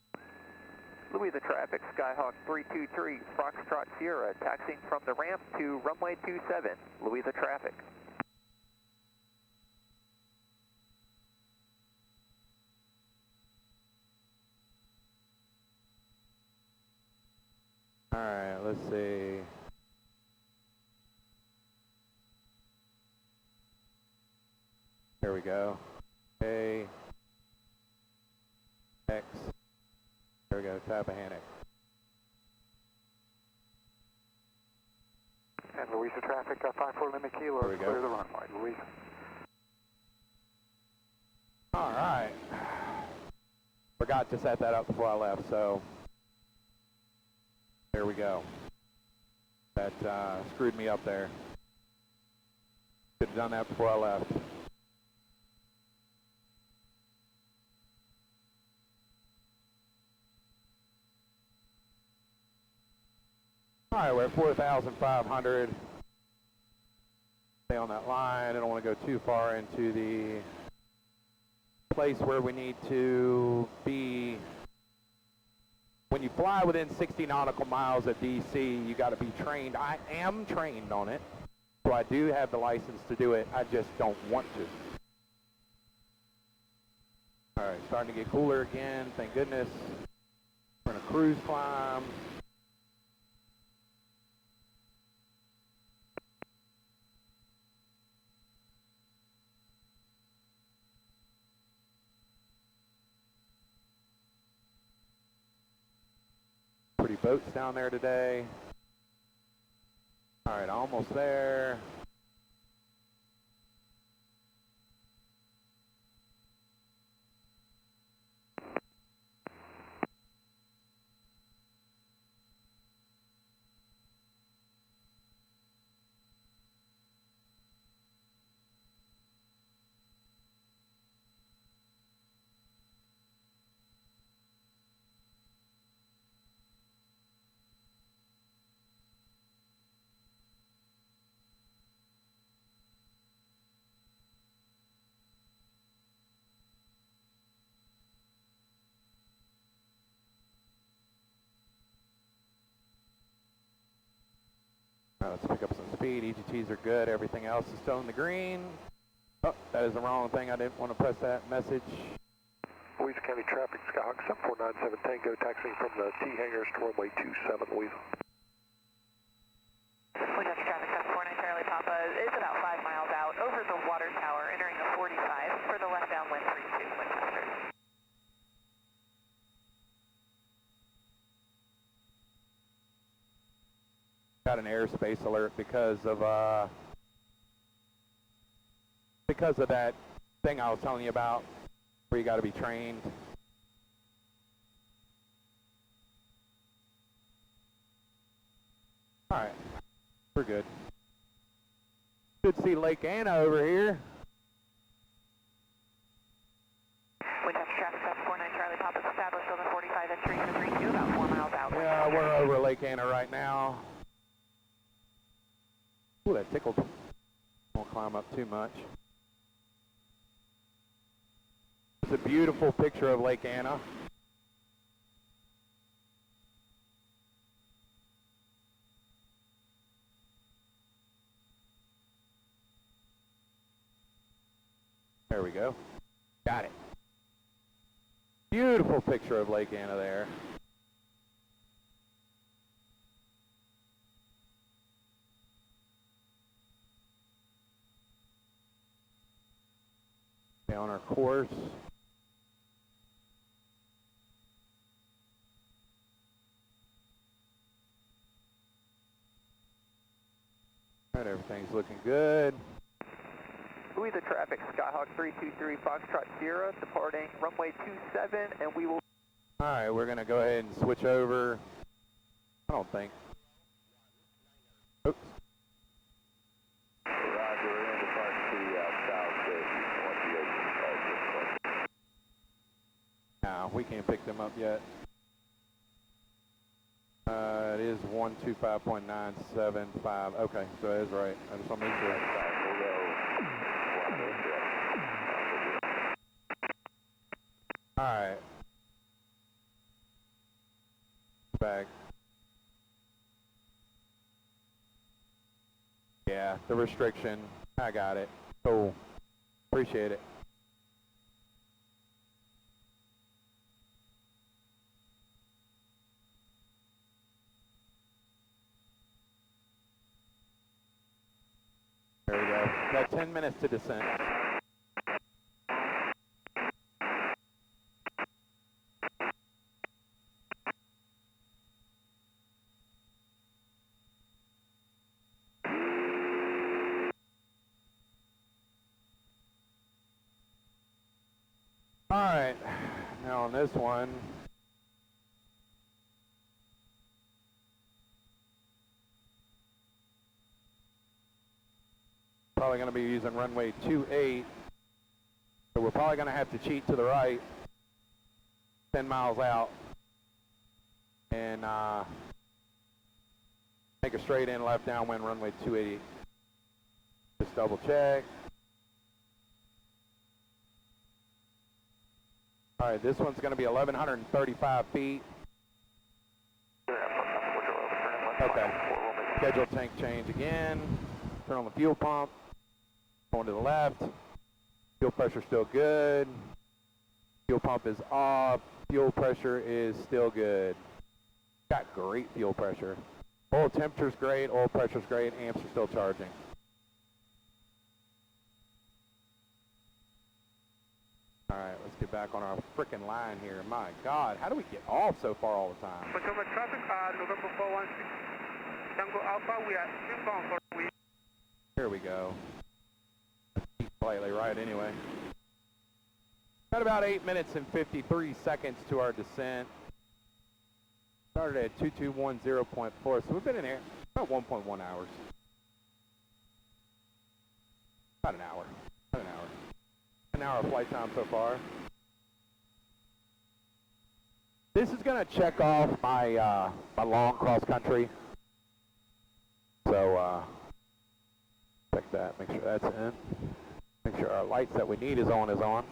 Louisa traffic, Skyhawk 323, Foxtrot Sierra, taxiing from the ramp to runway 27, Louisa traffic. All right, let's see. There we go. A, X. There we go, Tappahannock. And Louisa traffic, 54 Lima Kilos, There we go. clear the runway, Louisa. All right. Forgot to set that up before I left, so there we go. That screwed me up there. Should have done that before I left. All right, we're at 4,500. Stay on that line. I don't want to go too far into the place where we need to be. When you fly within 60 nautical miles of DC, you got to be trained. I am trained on it, so I do have the license to do it. I just don't want to. All right, starting to get cooler again, thank goodness. We're in a cruise climb. Pretty boats down there today. All right, almost there. All right, let's pick up some speed. EGTs are good. Everything else is still in the green. Oh, that is the wrong thing. I didn't want to press that message. Louisa County traffic, Skyhawk 7497 Tango, taxiing from the T hangars to runway 27, Louisa. Winchester traffic 749 Charlie Papa is about 5 miles out over the water tower, entering the 45 for the left downwind 32 Winchester. Got an airspace alert because of that thing I was telling you about, where you got to be trained. All right, we're good. Should see Lake Anna over here. Winchester traffic 749 Charlie Papa is established on the 45 entering the 32 about 4 miles out. Yeah, we're over Lake Anna right now. Ooh, that tickled. Won't climb up too much. It's a beautiful picture of Lake Anna. There we go. Got it. Beautiful picture of Lake Anna there. On our course. All right, everything's looking good. Louisa traffic, Skyhawk 323 Foxtrot Sierra, departing runway 27, and we will... All right, we're going to go ahead and switch over. I don't think. Oops. No, we can't pick them up yet. It is 125.975. Okay, so it is right. I just want to make sure. All right. Back. Yeah, the restriction. I got it. Cool. Appreciate it. There we go. Got 10 minutes to descent. All right, now on this one, probably going to be using runway 28, so we're probably going to have to cheat to the right, 10 miles out, and make a straight in left downwind runway 280. Just double check. All right, this one's going to be 1,135 feet. Okay. Scheduled tank change again. Turn on the fuel pump. Going to the left. Fuel pressure still good. Fuel pump is off. Fuel pressure is still good. Got great fuel pressure. Oil temperature's great. Oil pressure's great. Amps are still charging. All right, let's get back on our frickin' line here. My God, how do we get off so far all the time? Potomac traffic, November 416, Tango Alpha, we are inbound for we. Here we go. Slightly right anyway. Got about 8 minutes and 53 seconds to our descent. Started at 2210.4, so we've been in here about 1.1 hours. About an hour. About an hour. An hour of flight time so far. This is going to check off my my long cross country. So check that. Make sure that's in. Make sure our lights that we need is on.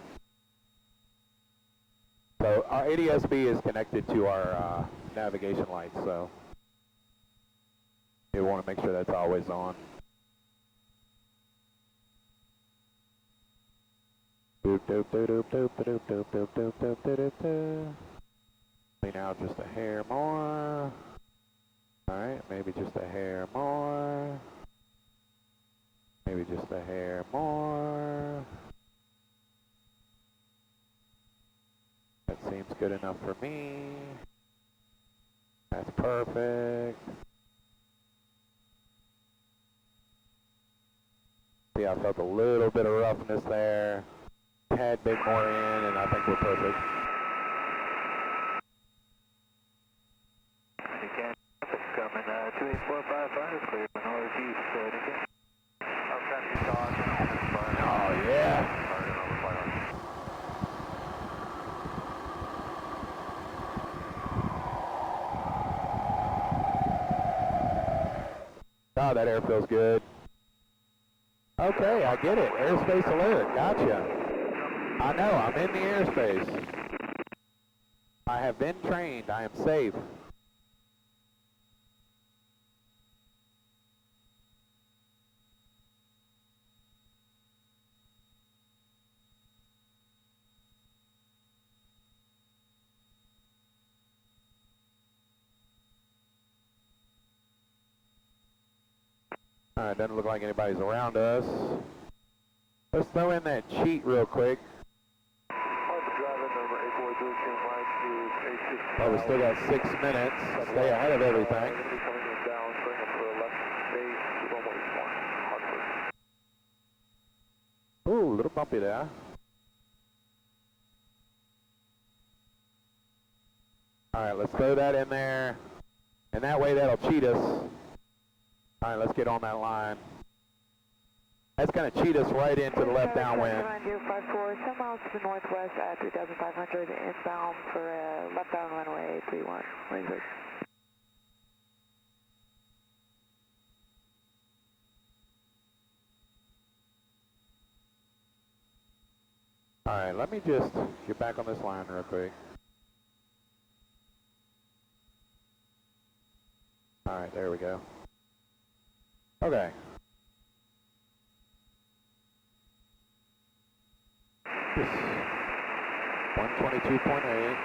So our ADS-B is connected to our navigation lights. So You want to make sure that's always on. Doop doop doop doop doop doop doop doop doop doop doop doop. Maybe now just a hair more. Alright, maybe just a hair more. Maybe just a hair more. That seems good enough for me. That's perfect. See, I felt a little bit of roughness there. Tad bit more in, and I think we're perfect. Again, traffic coming, 28455 is clear for northeast, again. Oh, yeah. Oh, that air feels good. Okay, I get it. Airspace alert. Gotcha. I know, I'm in the airspace. I have been trained. I am safe. Alright, doesn't look like anybody's around us. Let's throw in that cheat real quick. Oh, we still got 6 minutes. Stay ahead of everything. Ooh, a little bumpy there. Alright, let's throw that in there. And that way that'll cheat us. Alright, let's get on that line. That's going to cheat us right into the left downwind. 9054, 10 miles to the northwest at 3,500, inbound for left down runway 31. Where's Alright, let me just get back on this line real quick. Alright, there we go. Okay. This 122.8,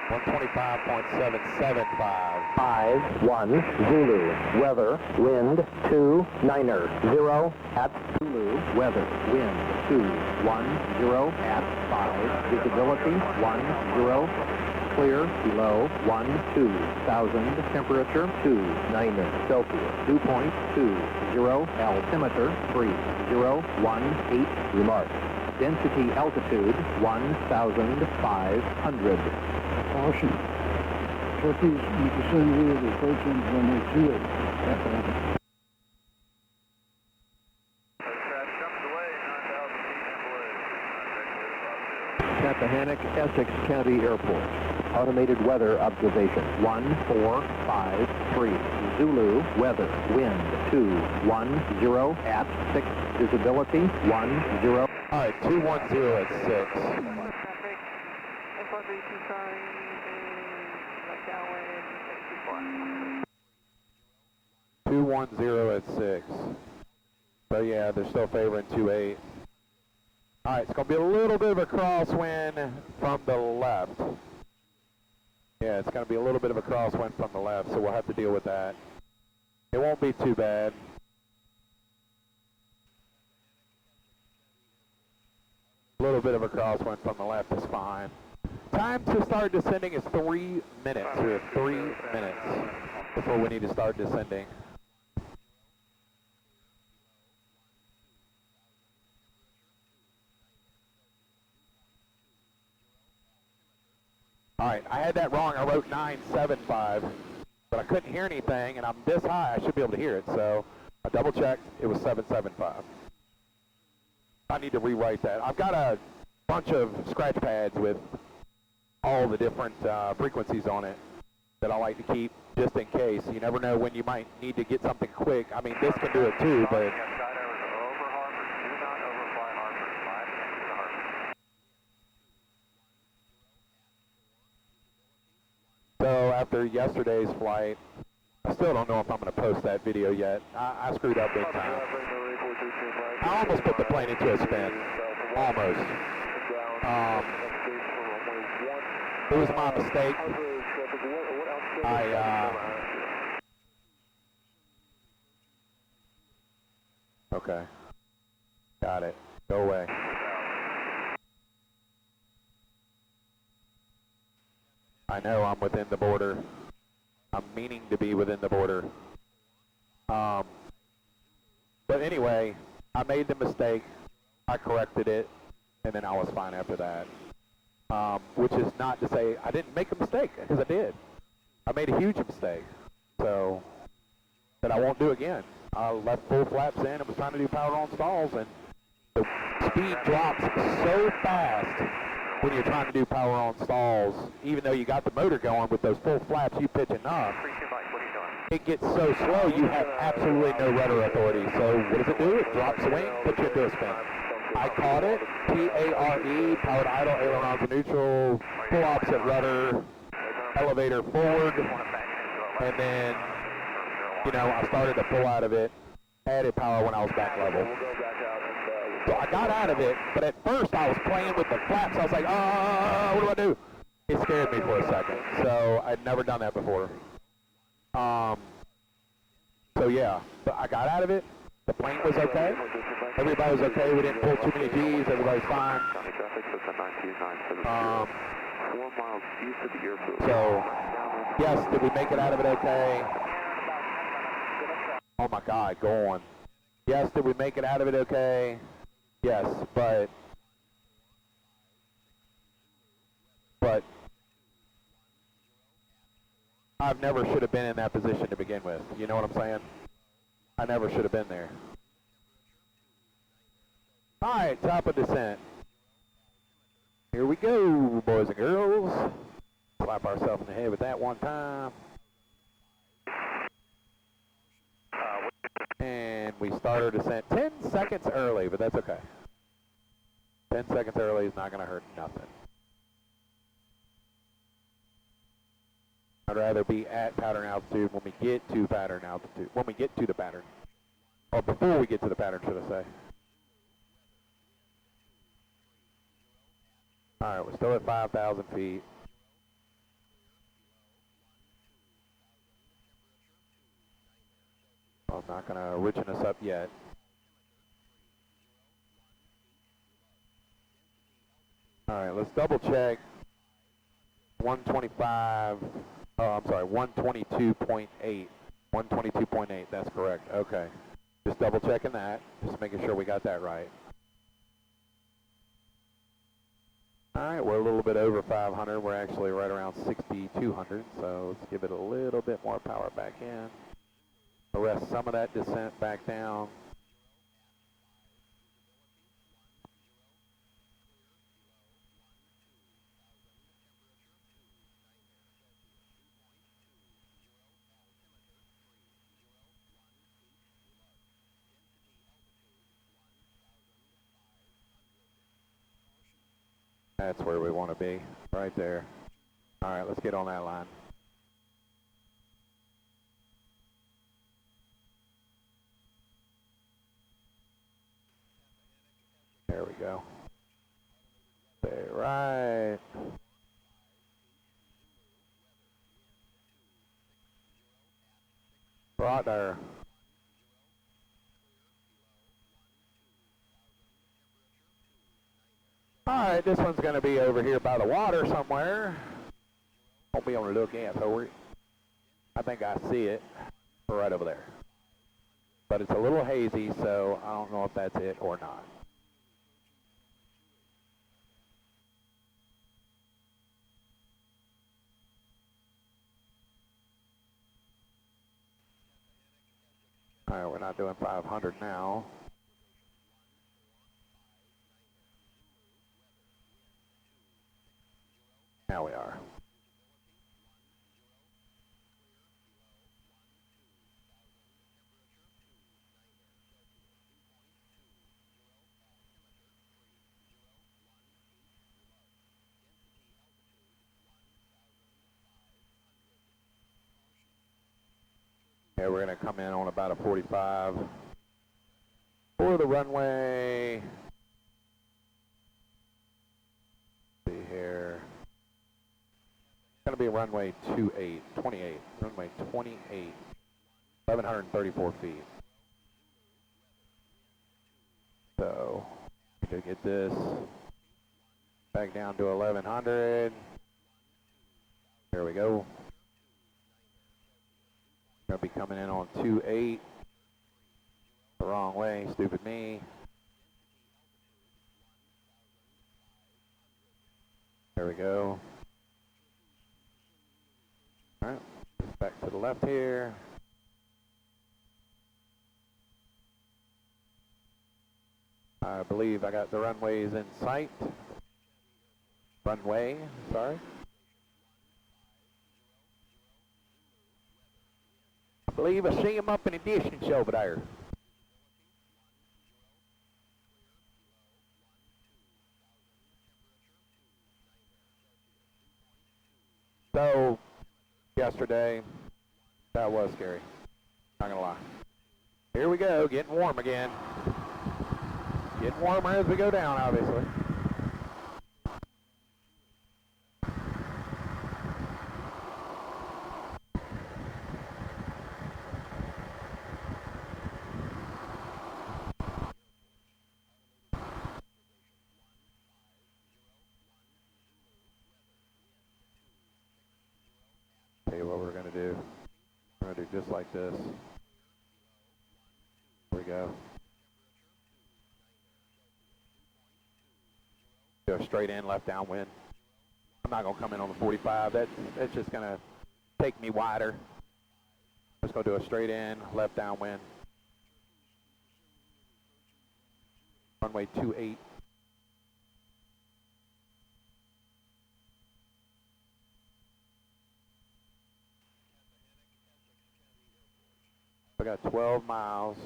125.775. 51 Zulu, weather, wind 29er, 0 at Zulu, weather, wind 210 at 5, visibility 10, clear below 12,000, temperature 29er, Celsius, 2.20, altimeter 3018, remarks. Density altitude 1,500. Caution. Turkeys in the vicinity of the approaching runway 28. Rappahannock, Essex County Airport. Automated weather observation 1453. Zulu, weather, wind 210 at 6, visibility 10. Alright, 210 at 6. traffic? F132 Charlie, left downwind 624. 210 at 6. So yeah, they're still favoring 28. Alright, it's going to be a little bit of a crosswind from the left. Yeah, it's going to be a little bit of a crosswind from the left, so we'll have to deal with that. It won't be too bad. A little bit of a crosswind from the left is fine. Time to start descending is 3 minutes. We have 3 minutes before we need to start descending. Alright, I had that wrong. I wrote 975, but I couldn't hear anything, and I'm this high, I should be able to hear it, so I double checked, it was 775. I need to rewrite that. I've got a bunch of scratch pads with all the different frequencies on it that I like to keep just in case. You never know when you might need to get something quick. I mean, this can do it too, but... So after yesterday's flight, I still don't know if I'm going to post that video yet. I screwed up big time. I almost put the plane into a spin. Almost. It was my mistake. Okay. Got it. Go away. I know I'm within the border. I'm meaning to be within the border. But anyway, I made the mistake. I corrected it, and then I was fine after that. Which is not to say I didn't make a mistake, because I did. I made a huge mistake. So, that I won't do again. I left full flaps in and was trying to do power on stalls, and the speed drops so fast when you're trying to do power on stalls, even though you got the motor going with those full flaps you pitching up. It gets so slow you have absolutely no rudder authority. So what does it do? It drops wing, puts you into a spin. I caught it, P-A-R-E, powered idle, ailerons neutral, full opposite rudder, elevator forward, and then, you know, I started to pull out of it, added power when I was back level. So I got out of it, but at first I was playing with the flaps. I was like, what do I do? It scared me for a second, so I'd never done that before. So yeah, but I got out of it. The plane was okay. Everybody was okay. We didn't pull too many G's. Everybody's fine. So, yes, did we make it out of it okay? Oh my God, go on. Yes, did we make it out of it okay? Yes, but I never should have been in that position to begin with. You know what I'm saying? I never should have been there. All right, top of descent. Here we go, boys and girls. Slap ourselves in the head with that one time. And we start our descent 10 seconds early, but that's okay. 10 seconds early is not going to hurt nothing. I'd rather be at pattern altitude when we get to pattern altitude. When we get to the pattern. Or before we get to the pattern, should I say. Alright, we're still at 5,000 feet. I'm not going to richen us up yet. Alright, let's double check. 125, I'm sorry, 122.8. 122.8, that's correct. Okay. Just double checking that. Just making sure we got that right. Alright, we're a little bit over 500. We're actually right around 6,200. So let's give it a little bit more power back in. Arrest some of that descent back down. That's where we want to be, right there. All right, let's get on that line. There we go. Stay right. Right there. Alright, this one's going to be over here by the water somewhere. Won't be on the lookout for it. I think I see it right over there. But it's a little hazy, so I don't know if that's it or not. Alright, we're not doing 500 now. Now we are. Okay, we're gonna come in on about a 45 for the runway. Let's see here. It's gonna be runway 28, runway 28, 1,134 feet. So, to get this back down to 1,100. There we go. Gonna be coming in on 28. The wrong way, stupid me. There we go. Alright, back to the left here. I believe I got the runways in sight. Runway, sorry. I believe I see him up in the distance over there. So, yesterday, that was scary. Not gonna lie. Here we go, getting warm again. Getting warmer as we go down, obviously. Tell you what we're gonna do. We're gonna do just like this. Here we go. Go straight in, left downwind. I'm not gonna come in on the 45. That's just gonna take me wider. Just gonna do a straight in, left downwind. Runway 28. I got 12 miles.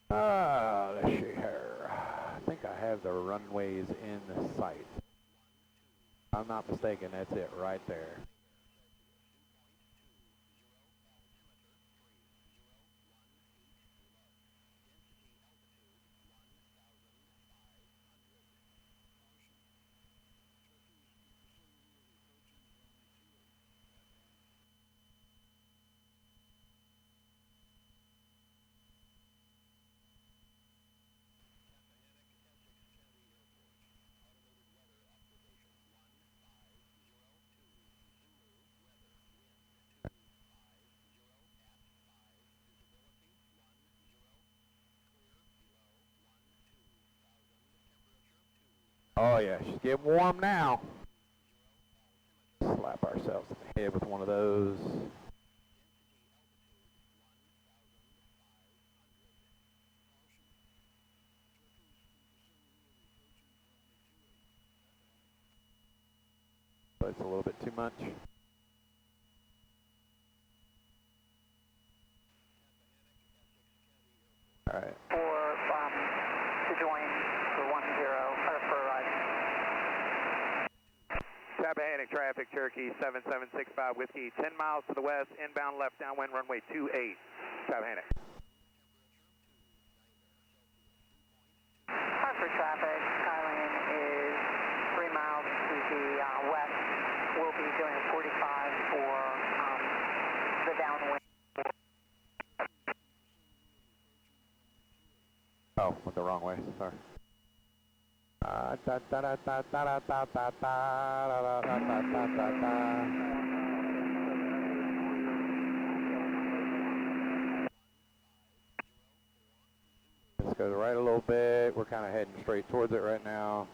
Let's see here. I think I have the runways in the sight. If I'm not mistaken, that's it right there. Oh yeah, she's getting warm now. Slap ourselves in the head with one of those. But it's a little bit too much. All right. To join for 10 or for Rappahannock traffic, Cherokee 7765 Whiskey, 10 miles to the west, inbound left downwind, runway 28, Rappahannock. Hartford traffic, Skylane is 3 miles to the west. We'll be doing a 45 for the downwind. Oh, went the wrong way, sorry. Let's go right a little bit. We're kind of heading straight towards it right now.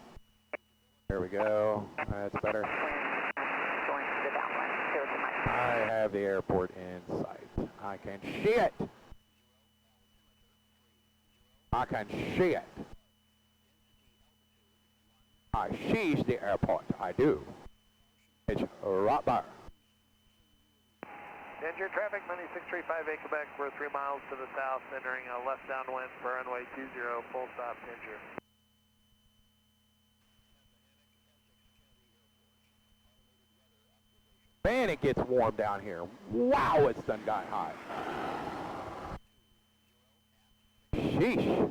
There we go. That's better. I have the airport in sight. I can see it. I can see it. I seize the airport. I do. It's right there. Danger traffic, Money 635A Quebec. We're 3 miles to the south, entering a left downwind for runway 20, full stop, Danger. Man, it gets warm down here. Wow, it's done got hot. Sheesh. All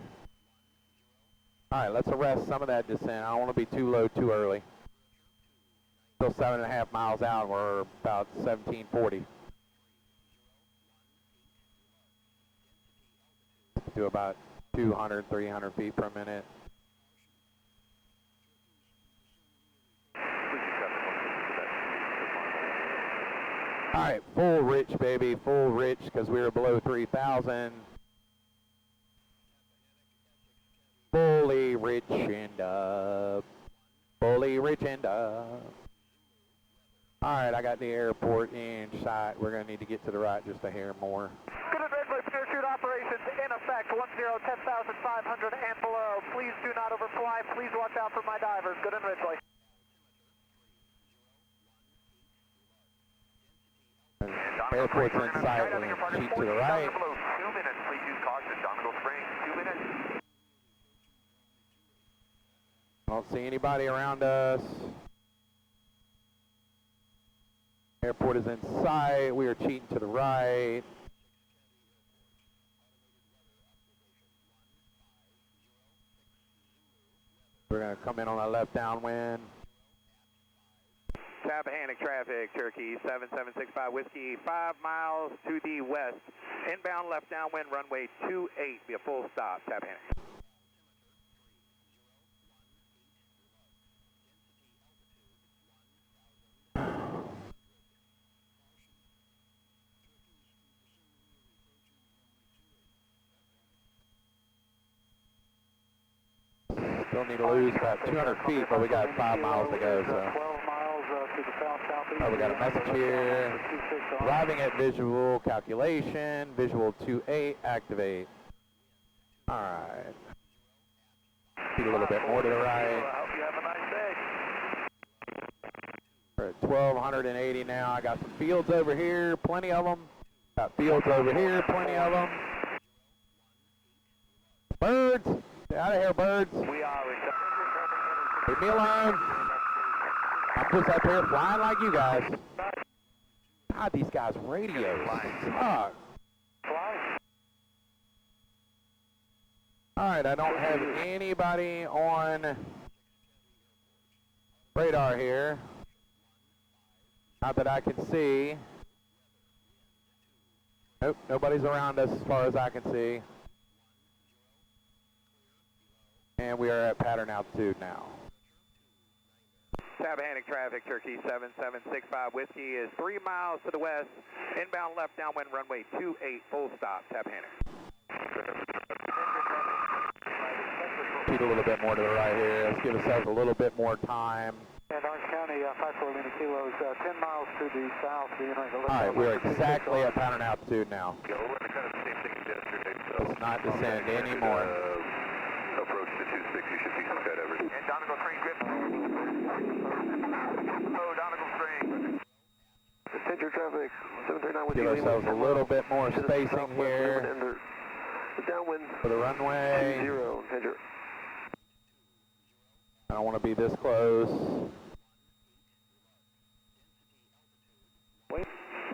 right, let's arrest some of that descent. I don't want to be too low too early. Still 7.5 miles out. We're about 1740. Do about 200, 300 feet per minute. All right, full rich, baby, full rich, because we were below 3,000. Fully rich and up. Fully rich and up. All right, I got the airport in sight. We're going to need to get to the right just a hair more. Good Ridgely, parachute operations in effect, 10, 10,500 and below. Please do not overfly. Please watch out for my divers. Good and Ridgely. Airport's in sight, we're going to cheat to the right. 2 minutes, please use caution. Donegal Springs, 2 minutes. Don't see anybody around us. Airport is in sight. We are cheating to the right. We're going to come in on a left downwind. Tappahannock traffic, Turkey 7765 Whiskey, 5 miles to the west. Inbound left downwind, runway 28, be a full stop, Tappahannock. Still need to lose about 200 feet, but we got 5 miles to go, so. 12 miles to the south-southeast. Oh, we got a message here. Arriving at visual calculation, visual 28, activate. All right. Speed a little bit more to the right. I hope you have a nice day. We're at 1,280 now. I got some fields over here, plenty of them. Got fields over here, plenty of them. Birds! Get out of here, birds. We are Leave me alone. I'm just up here flying like you guys. God, these guys' radios suck. Alright, I don't have anybody on radar here. Not that I can see. Nope, nobody's around us as far as I can see. And we are at pattern altitude now. Tappahannock traffic, Turkey 7765 Whiskey is 3 miles to the west. Inbound left downwind, runway 28, full stop, Tappahannock. Cheat a little bit more to the right here. Let's give ourselves a little bit more time. And Orange County, 54 Lima Kilos, 10 miles to the south. Alright, we're exactly at pattern altitude now. Yeah, we're running kind of the same thing as yesterday, so. Let's not descend anymore. Approach to 26, you should see some skydivers. And Donegal Spring grip. Oh, Donegal Spring. Center traffic, 739 with Give ourselves a little bit more spacing here The downwind for the runway. 0, Hedger. I don't want to be this close.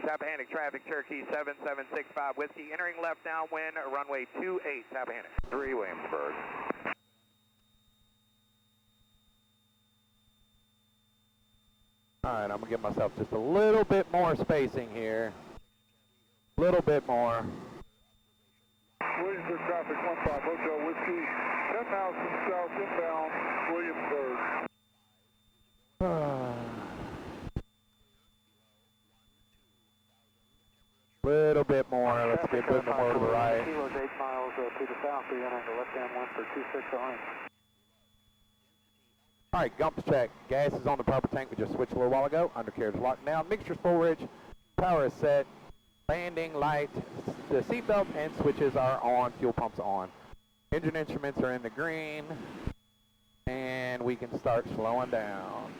Tappahannock traffic, Turkey 7765 Whiskey, entering left downwind, runway 28, Tappahannock. 3 Williamsburg. Alright, I'm going to give myself just a little bit more spacing here. A little bit more. Williamsburg traffic, 15 Hotel Whiskey, 10 miles to the south, inbound, Williamsburg. Little bit more. Let's get a bit more to the right. Kilos, 8 miles to the south. We enter the left-hand one for 26 orange. Alright, Gumps check. Gas is on the proper tank. We just switched a little while ago. Undercarriage locked down. Mixture's full rich. Power is set. Landing light. The seatbelt and switches are on. Fuel pumps on. Engine instruments are in the green. And we can start slowing down.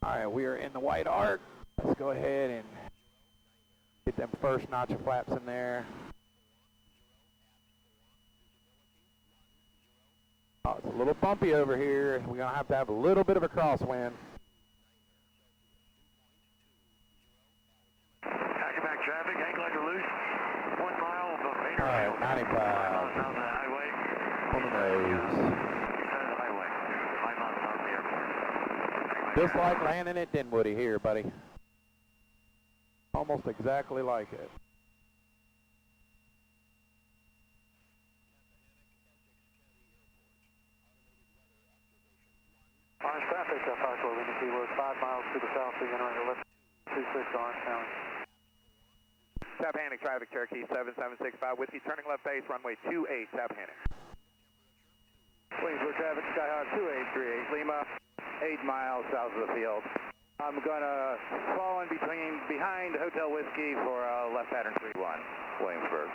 Alright, we are in the white arc. Let's go ahead and get them first notch of flaps in there. Oh, it's a little bumpy over here. We're going to have a little bit of a crosswind. Just like landing at Dinwoody here, buddy. Almost exactly like it. Orange traffic, Foxtrot, Lima Keyword, 5 miles to the south, being entering the left 26 Orange County. Tappahannock traffic, Cherokee 7765 Whiskey, turning left base, runway 28, Tappahannock. Williamsburg traffic, Skyhawk 2838 Lima, 8 miles south of the field. I'm gonna fall in behind Hotel Whiskey for left pattern 31, Williamsburg.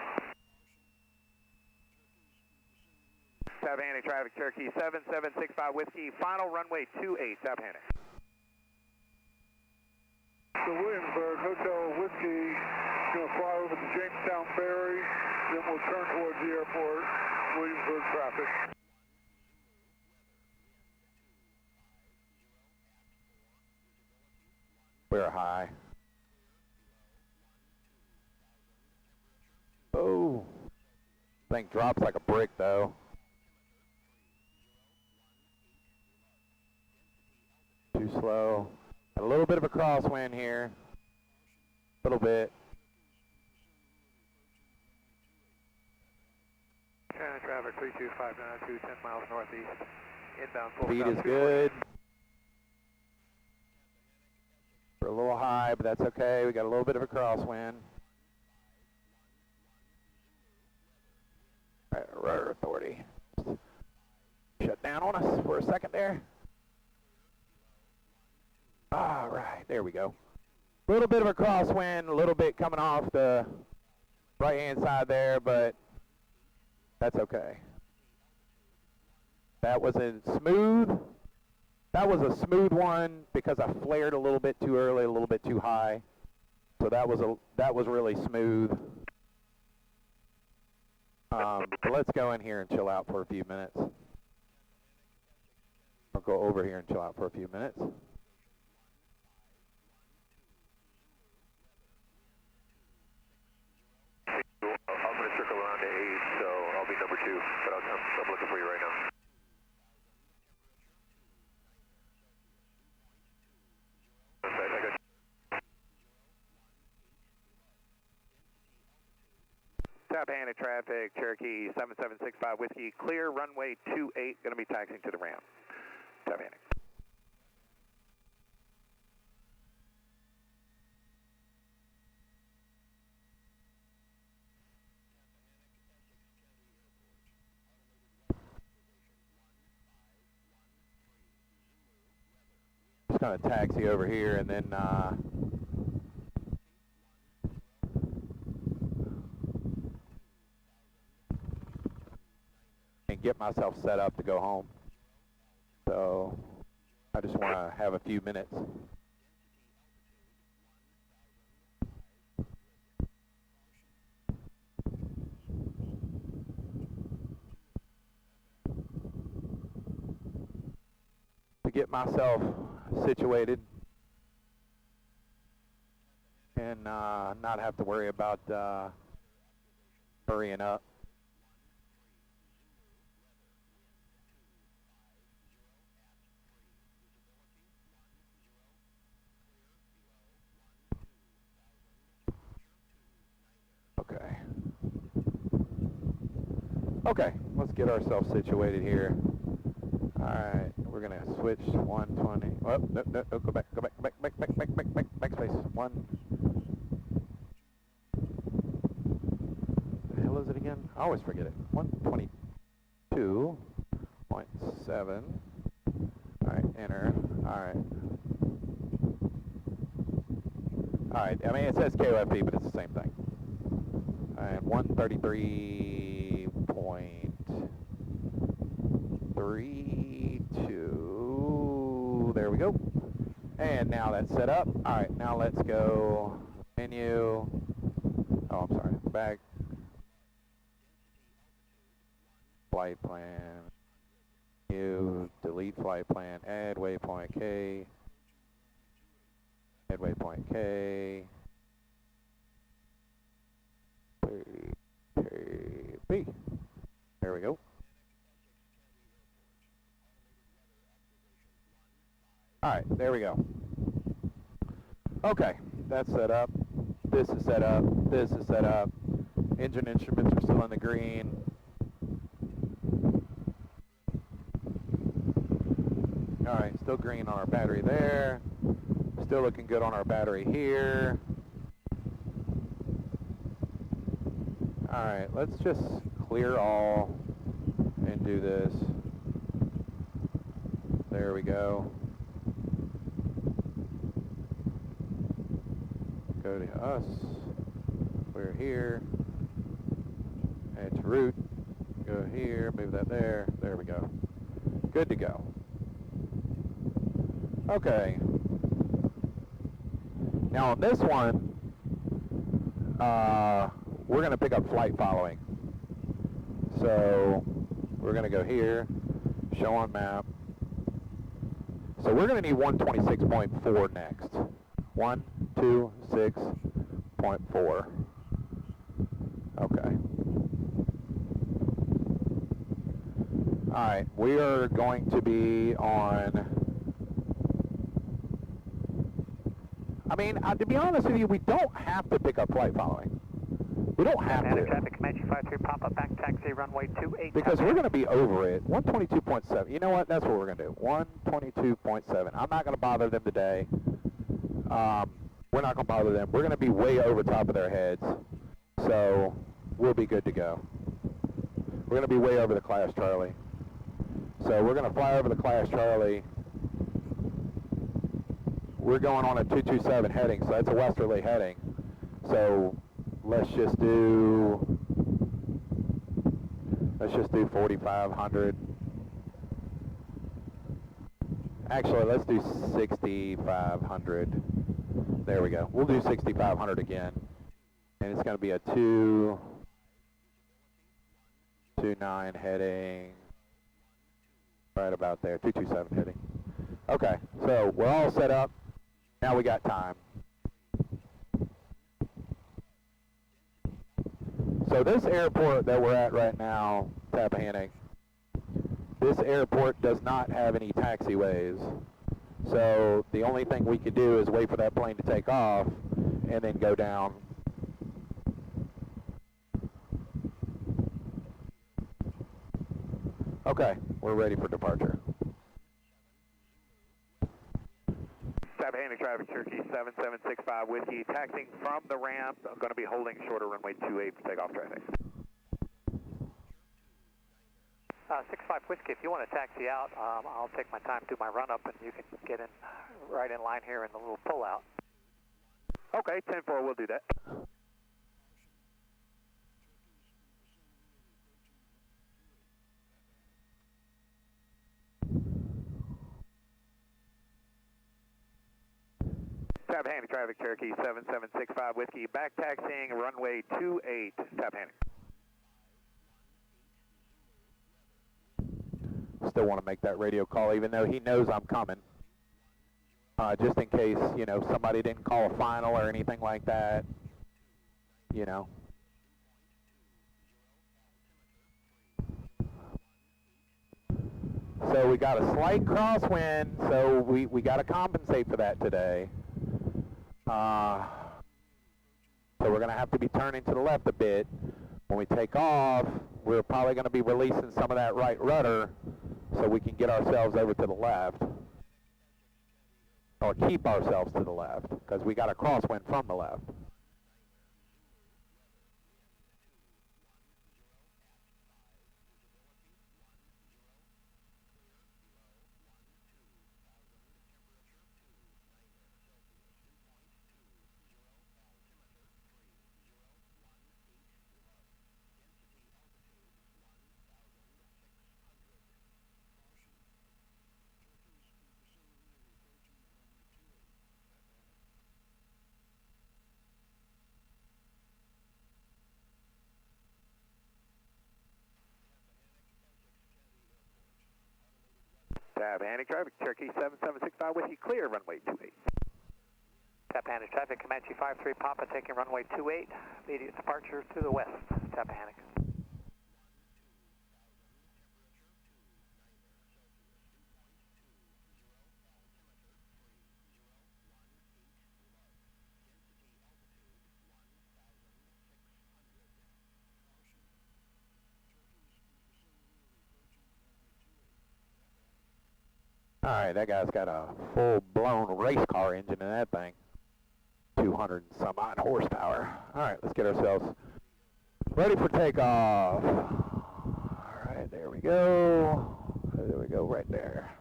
Tappahannock traffic, Cherokee 7765 Whiskey, final runway 28, Tappahannock. So Williamsburg, Hotel Whiskey, going to fly over the Jamestown Ferry, then we'll turn towards the airport, Williamsburg traffic. We're high. Oh. Thing drops like a brick though. Too slow. A little bit of a crosswind here. A little bit. China traffic 32592, 10 miles northeast. Inbound full Speed stop, is good. We're a little high, but that's okay. We got a little bit of a crosswind. Rudder authority. Shut down on us for a second there. All right, there we go. A little bit of a crosswind, a little bit coming off the right-hand side there, but that's okay. That wasn't smooth. That was a smooth one because I flared a little bit too early, a little bit too high. So that was really smooth. But let's go in here and chill out for a few minutes. I'll go over here and chill out for a few minutes. I'm going to circle around to 8, so I'll be number 2, but I'm looking for you right now. Tappahannock traffic, Cherokee 7765 Whiskey, clear runway 28, going to be taxiing to the ramp. Tappahannock. Just going to taxi over here and then and get myself set up to go home. So I just want to have a few minutes. To get myself situated and not have to worry about hurrying up. Okay, let's get ourselves situated here. Alright, we're gonna switch 120. Oh, no, go back, backspace. The hell is it again? I always forget it. 122.7. Alright, enter. Alright. Alright, I mean it says KOFP, but it's the same thing. Alright, 133.32. There we go. And now that's set up. Alright, now let's go menu. Oh, I'm sorry. Back. Flight plan. Menu. Delete flight plan. Add waypoint K. Add waypoint K. B. There we go. All right, there we go. Okay, that's set up. This is set up. This is set up. Engine instruments are still in the green. All right, still green on our battery there. Still looking good on our battery here. All right, let's just clear all and do this. There we go. Go to us. We're here. Add to route. Go here, move that there. There we go. Good to go. Okay. Now on this one, we're going to pick up flight following. So we're going to go here, show on map. So we're going to need 126.4 next. 126.4. Okay. All right, we are going to be on. I mean, to be honest with you, we don't have to pick up flight following. We don't have to. Traffic, Comanche 53, Papa, back taxi, runway 28. Because we're going to be over it. 122.7. You know what? That's what we're going to do. 122.7. I'm not going to bother them today. We're not going to bother them. We're going to be way over top of their heads. So we'll be good to go. We're going to be way over the Class Charlie. So we're going to fly over the Class Charlie. We're going on a 227 heading, so that's a westerly heading. So let's just do 4,500. Actually, let's do 6,500. There we go. We'll do 6,500 again. And it's going to be a 229 heading. Right about there. 227 heading. Okay, so we're all set up. Now we got time. So this airport that we're at right now, Tappahannock, this airport does not have any taxiways. So the only thing we can do is wait for that plane to take off and then go down. Okay, we're ready for departure. Tappahannock traffic, Cherokee 7765 Whiskey, taxiing from the ramp. I'm going to be holding shorter runway 28 for takeoff traffic. 65 Whiskey, if you want to taxi out, I'll take my time, do my run-up, and you can get in right in line here in the little pull-out. Okay, 10-4, we'll do that. Tappahannock traffic, Cherokee 7765 Whiskey, back taxiing runway 28, Tappahannock. Still want to make that radio call even though he knows I'm coming. Just in case, you know, somebody didn't call a final or anything like that, you know. So we got a slight crosswind, so we got to compensate for that today. So we're going to have to be turning to the left a bit. When we take off, we're probably going to be releasing some of that right rudder so we can get ourselves over to the left. Or keep ourselves to the left, because we got a crosswind from the left. Tappahannock traffic, Cherokee 7765 Whiskey, clear runway 28. Tappahannock traffic, Comanche 53, Papa, taking runway 28, immediate departure to the west, Tappahannock. Alright, that guy's got a full-blown race car engine in that thing. 200 and some odd horsepower. Alright, let's get ourselves ready for takeoff. Alright, there we go. There we go, right there.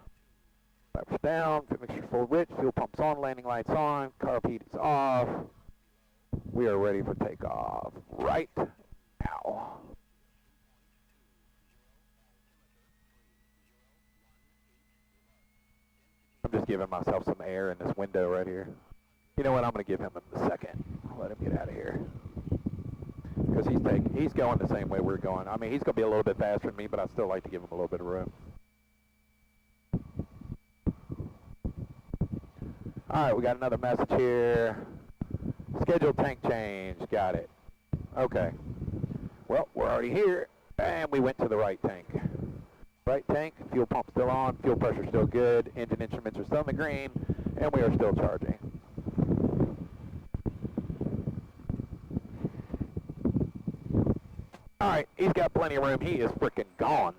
Flaps down, fuel mixture full rich, fuel pumps on, landing lights on, carb heat is off. We are ready for takeoff right now. I'm just giving myself some air in this window right here. You know what, I'm going to give him a second. I'll let him get out of here. Because he's going the same way we're going. I mean, he's going to be a little bit faster than me, but I still like to give him a little bit of room. Alright, we got another message here. Scheduled tank change. Got it. Okay. Well, we're already here, and we went to the right tank. Right tank, fuel pump still on, fuel pressure still good, engine instruments are still in the green, and we are still charging. Alright, he's got plenty of room. He is freaking gone.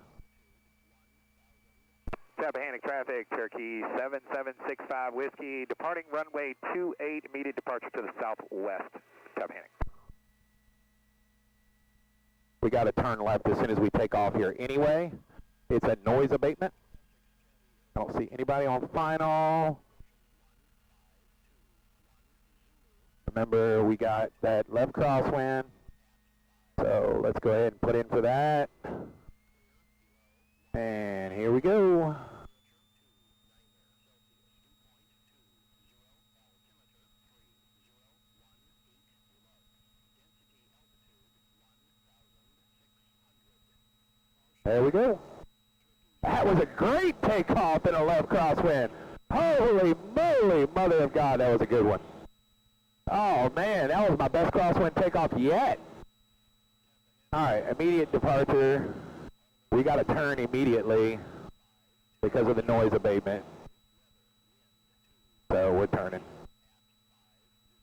Rappahannock traffic, Cherokee 7765 Whiskey, departing runway 28, immediate departure to the southwest. Rappahannock. We got to turn left as soon as we take off here anyway. It's a noise abatement. I don't see anybody on final. Remember, we got that left crosswind. So let's go ahead and put in for that. And here we go. There we go. That was a great takeoff in a left crosswind. Holy moly, mother of God, that was a good one. Oh man, that was my best crosswind takeoff yet. Alright, immediate departure. We got to turn immediately because of the noise abatement. So we're turning.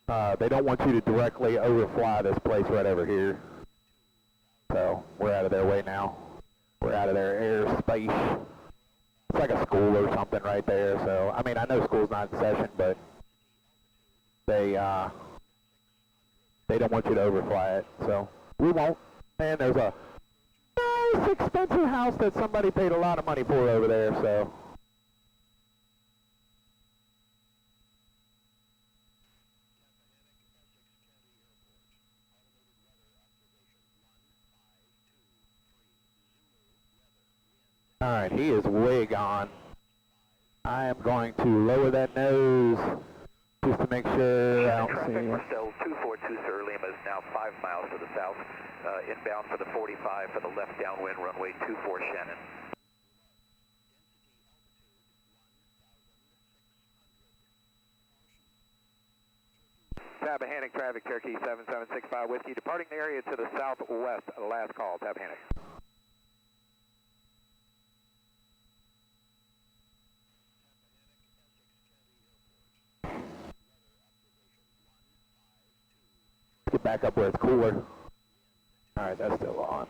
They don't want you to directly overfly this place right over here. So we're out of their way now. We're out of their airspace. It's like a school or something right there. So, I mean, I know school's not in session, but they don't want you to overfly it. So we won't. And there's a nice expensive house that somebody paid a lot of money for over there, so. Alright, he is way gone. I am going to lower that nose just to make sure I don't see him. Marcel 242 Sir Lima is now 5 miles to the south. Inbound for the 45 for the left downwind, runway 24 Shannon. Rappahannock traffic, Cherokee 7765 Whiskey, departing the area to the southwest. Last call, Rappahannock. Get back up where it's cooler. Alright, that's still on.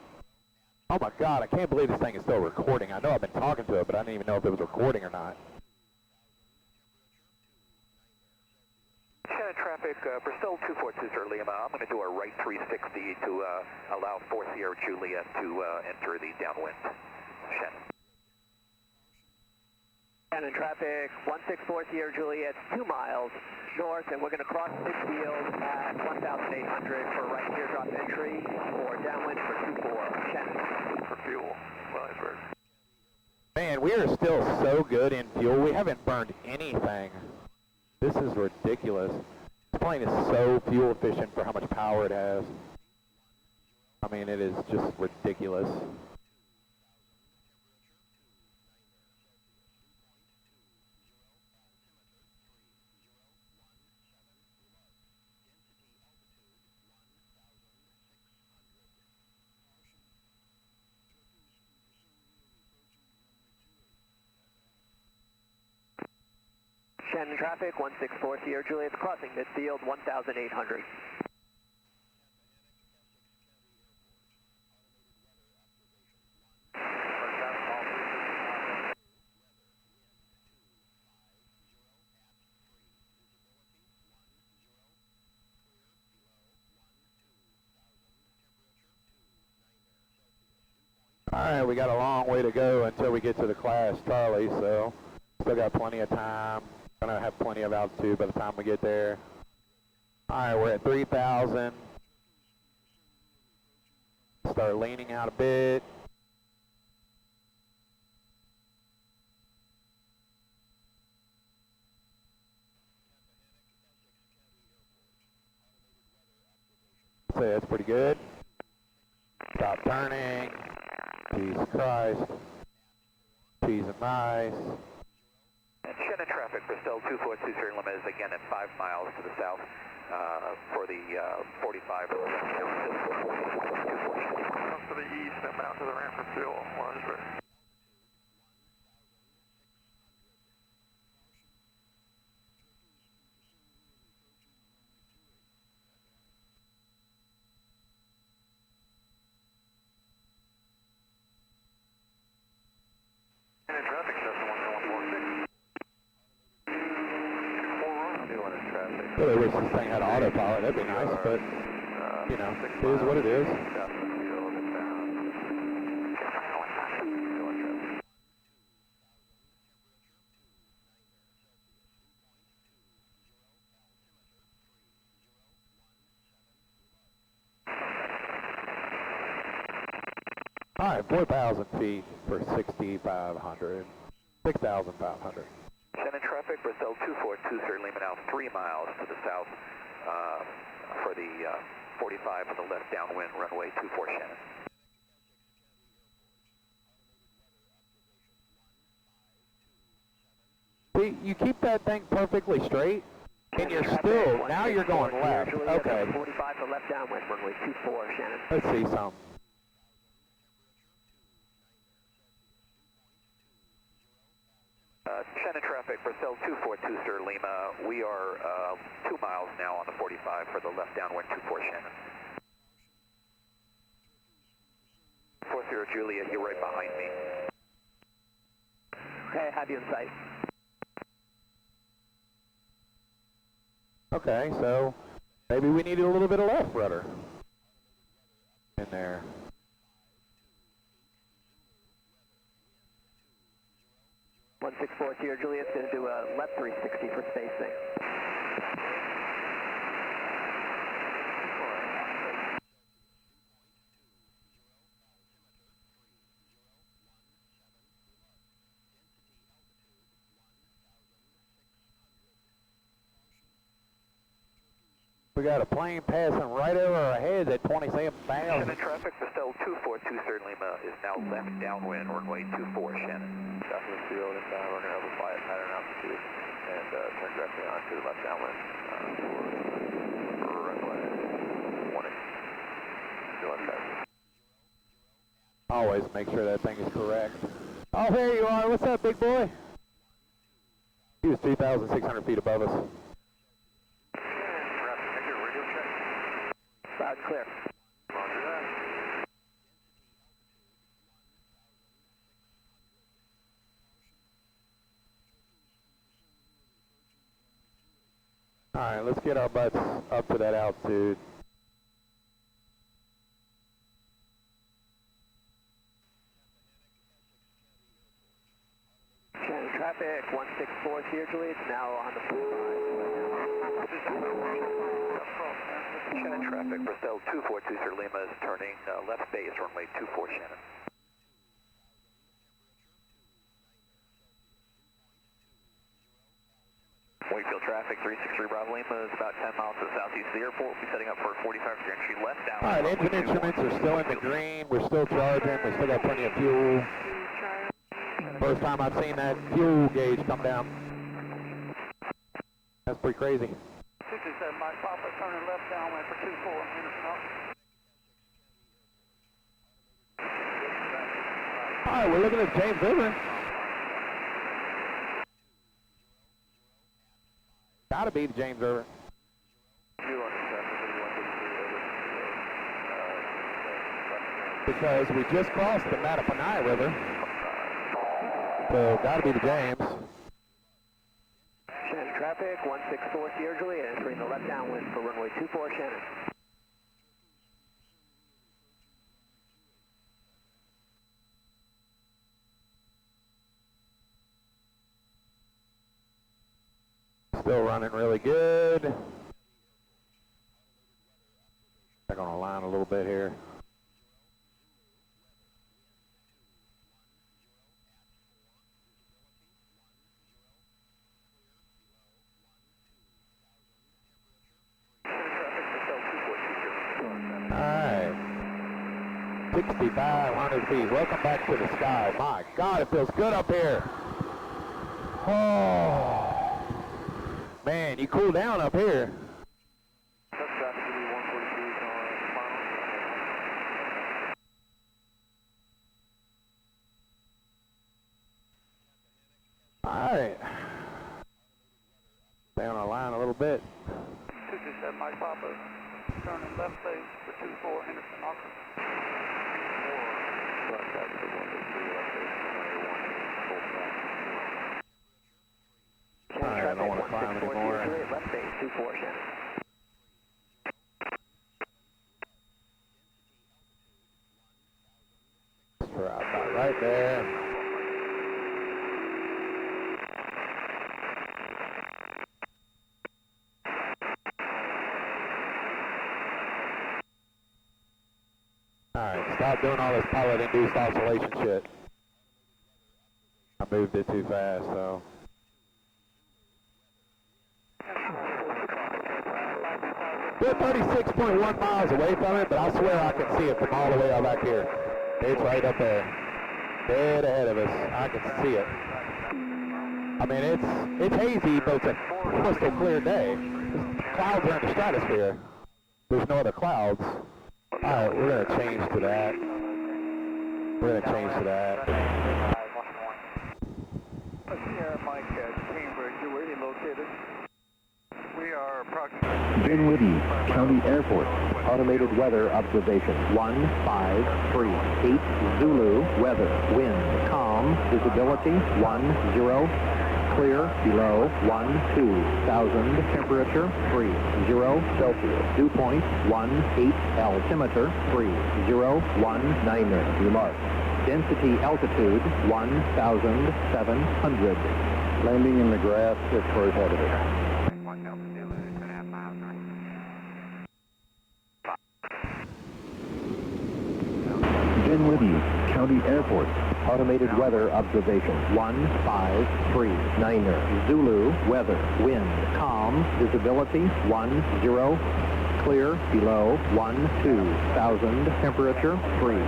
Oh my God, I can't believe this thing is still recording. I know I've been talking to it, but I didn't even know if it was recording or not. Shannon traffic, Bristol 242 Sir Lima. I'm going to do a right 360 to allow 4 Sierra Juliet to enter the downwind. Shannon. Shannon traffic, 164 Sierra Juliet, 2 miles north, and we're going to cross midfield at 1,800 for right teardrop entry, or downwind for 24. Shannon. For fuel, Williamsburg. Man, we are still so good in fuel. We haven't burned anything. This is ridiculous. This plane is so fuel efficient for how much power it has. I mean, it is just ridiculous. Shannon traffic, 164 Sierra Juliet, crossing midfield, 1,800. Alright, we got a long way to go until we get to the class Charlie, so still got plenty of time. Gonna have plenty of altitude by the time we get there. Alright, we're at 3,000. Start leaning out a bit. Say that's pretty good. Stop turning. Jesus Christ. Peas and rice. And Shannon traffic, Bristol 242 turn limit is again at 5 miles to the south for the 45. Come to the east and out to the ramp for fuel. Roger. Really wish this thing had autopilot, that'd be nice, but, you know, it is what it is. Alright, 4,000 feet for 6,500. 6,500. Shannon traffic, Bristol 242, sir, Lima now 3 miles to the south for the 45 on the left downwind, runway 24 Shannon. See, you keep that thing perfectly straight, and you're still, now you're going left. Okay. 45 for left downwind, runway 24 Shannon. Let's see some. Shannon traffic, Bristol 242, sir, Lima. We are 2 miles now on the 45 for the left downwind 24 Shannon. 40 Juliet, you're right behind me. Okay, have you in sight. Okay, so maybe we needed a little bit of left rudder in there. One 164 Sierra Juliet's going to do a left 360 for spacing. We got a plane passing right over our heads at 27,000. Shannon traffic, Bristol 242, Sir Lima is now left downwind, runway 24, Shannon. Southwest field inbound, we're going to have a quiet pattern altitude and turn directly onto the left downwind for runway 20. Still on track. Always make sure that thing is correct. Oh, there you are. What's up, big boy? He was 2,600 feet above us. Loud and clear. Roger that. All right, let's get our butts up to that altitude. Shannon traffic, 164 Sierra Juliet, now on the 45. Shannon traffic, Bristol 242, Sir Lima is turning left base, runway 24, Shannon. Wakefield traffic, 363 Bravo Lima is about 10 miles to the southeast of the airport. We'll be setting up for 45 for entry left down. All right, engine instruments are still in the green. We're still charging. We still got plenty of fuel. First time I've seen that fuel gauge come down. That's pretty crazy. 67 Mike Papa turning left downwind for 24 Henderson up. All right, we're looking at James River. Gotta be the James River. Because we just crossed the Mattaponi River. So gotta be the James. Shannon traffic, 164 Sierra Juliet, entering the left downwind for runway 24 Shannon. Still running really good. Back on the line a little bit here. Alright. 6,500 feet. Welcome back to the sky. My God, it feels good up here. Oh. Man, you cool down up here. Alright. Stay on our line a little bit. 227 Mike Papa, turning left base for 24 Henderson Auckland. Alright, I don't want to climb anymore. Left base, 24 Shannon. We're about right there. Alright, stop doing all this pilot-induced oscillation shit. I moved it too fast, so. We're 36.1 miles away from it, but I swear I can see it from all the way out back here. It's right up there. Dead ahead of us. I can see it. I mean, it's hazy, but it's a crystal clear day. Clouds are in the stratosphere. There's no other clouds. Alright, we're going to change to that. We're going to change to that. Sierra Mike at Cambridge, where are you located? We are approximately Dinwiddie County Airport. Automated weather observation. 153. 8 Zulu. Weather. Wind. Calm. Visibility. 10. Clear. Below. 12,000. Temperature. 30 Celsius. Dew point. 18. Altimeter. 3019. Remark. Density altitude. 1,700. Landing in the grass just for ahead of it. Dinwiddie County Airport. Automated weather observation. 153. Zulu. Weather. Wind. Calm. Visibility. 10. Clear. Below. 12,000. Temperature. 30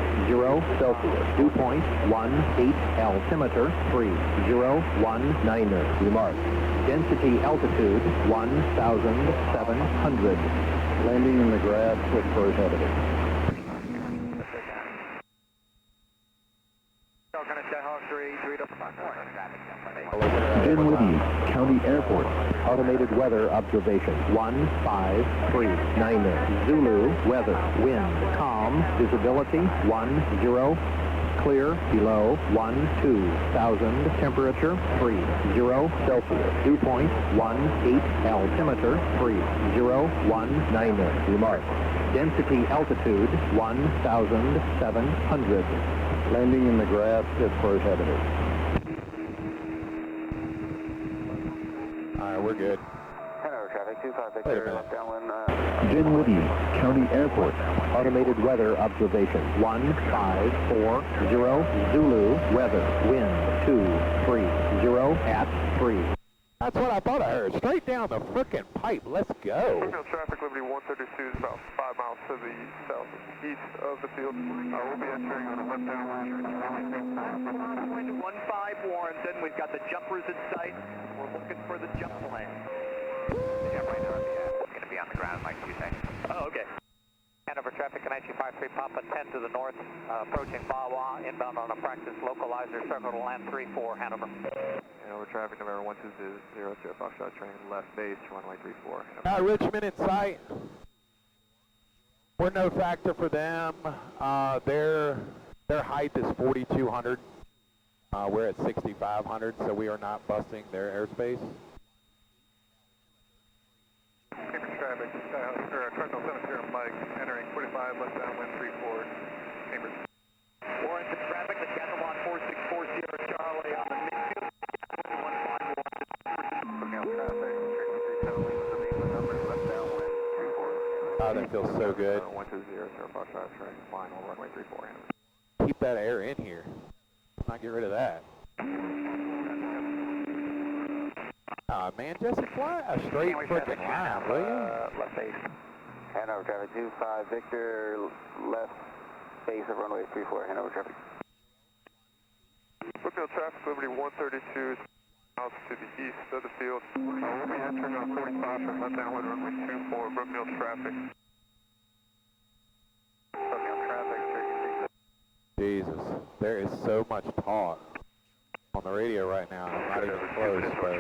Celsius. Dew point. 18. Altimeter. 3019. Remark. Density altitude. 1,700. Landing in the grass just for ahead of it. Dinwiddie County Airport. Automated weather observation. 153. Zulu. Weather. Wind. Calm. Visibility. 10. Clear. Below. 12,000. Temperature. 30 Celsius. Dew point. 18. Altimeter. 3019. Remark. Density altitude. 1,700. Landing in the grass just for ahead of it. Alright, we're good. Hello, traffic 25 left downwind. Dinwiddie County Airport. Automated weather observation. 154. Zulu. Weather. Wind. 230 at 3. That's what I thought I heard. Straight down the frickin' pipe. Let's go. Signal traffic, Liberty 132 is about 5 miles to the southeast of the field. We'll be entering on a left downwind. 15 Warrenton, we've got the jumpers in sight. We're looking for the jump plan. Yeah, right now, going to be on the ground, Mike, you say? Oh, okay. Hanover traffic, NIC 53 Papa 10 to the north, approaching Bawa, inbound on a practice localizer, circle to land 34, Hanover. Hanover traffic, November 120, Foxtrot train, left base, runway 34. Richmond in sight. We're no factor for them. Their height is 4,200. We're at 6,500, so we are not busting their airspace. Cambridge traffic, Cardinal Cemetery, Mike, entering 45 left downwind 34, Cambridge. Warrenton traffic, the Catalan 464 Sierra Charlie on the midfield. 15 Signal traffic, God, that feels so good. 120, Sierra Foxtrot, train, flying on runway 34, Hanover. Keep that air in here. Not get rid of that. Ah, man, Jesse, fly a straight freaking line, will you? Left base. Hanover traffic 25 Victor, left base of runway 34, Hanover traffic. Brookfield traffic, Liberty 132, miles to the east of the field. We'll be entering on 45 from left downwind runway 24, Brookfield traffic. Brookfield traffic, Jesus, there is so much talk on the radio right now. I'm not even close, but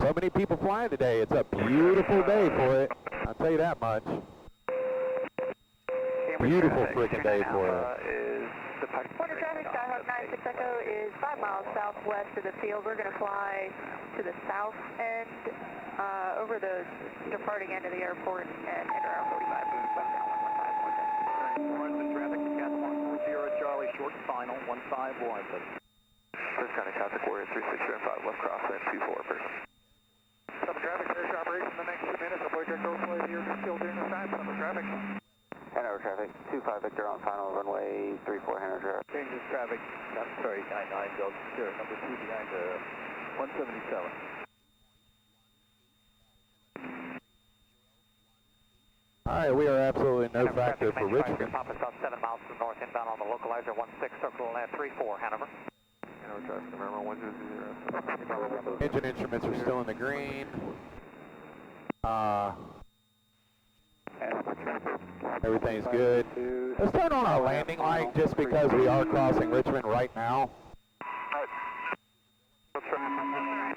so many people flying today. It's a beautiful day for it. I'll tell you that much. Beautiful freaking day for it. Quarter traffic, Skyhawk 96 Echo is 5 miles southwest of the field. We're going to fly to the south end, over the departing end of the airport, and hit around 45. Left down 115. Traffic, Castle 140 Charlie, short and final, 151. First County traffic, Warrior 3635, left crosswind 24, person. Summer traffic, finish operation in the next 2 minutes. I'll project overflow here, still during this time. Summer traffic. Hanover traffic, 25 Victor on final, runway 34, Hanover traffic. Changes traffic, I'm sorry, 99 Delta Sierra, number 2 behind 177. All right, we are absolutely no factor for Richmond. Papa South 7 miles to the north, inbound on the localizer, 16, circle land 34, Hanover. Hanover traffic, November 120. Engine instruments are still in the green. Everything's good. Let's turn on our landing light just because we are crossing Richmond right now.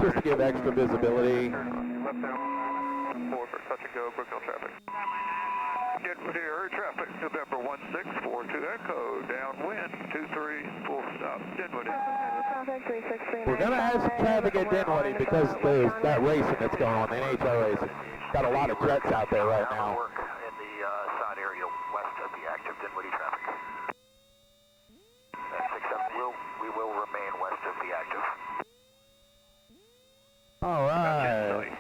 Just to give extra visibility. Left down 4 for touch and go, Brookfield traffic. Get ready, air traffic, November 1642 Echo, downwind 23, full stop, Dinwiddie. We're going to have some traffic at Dinwiddie because there's that racing that's going on, the NHL racing. Got a lot of jets out there right now. In the side area west of the active Dinwiddie traffic. We will remain west of the active. All right.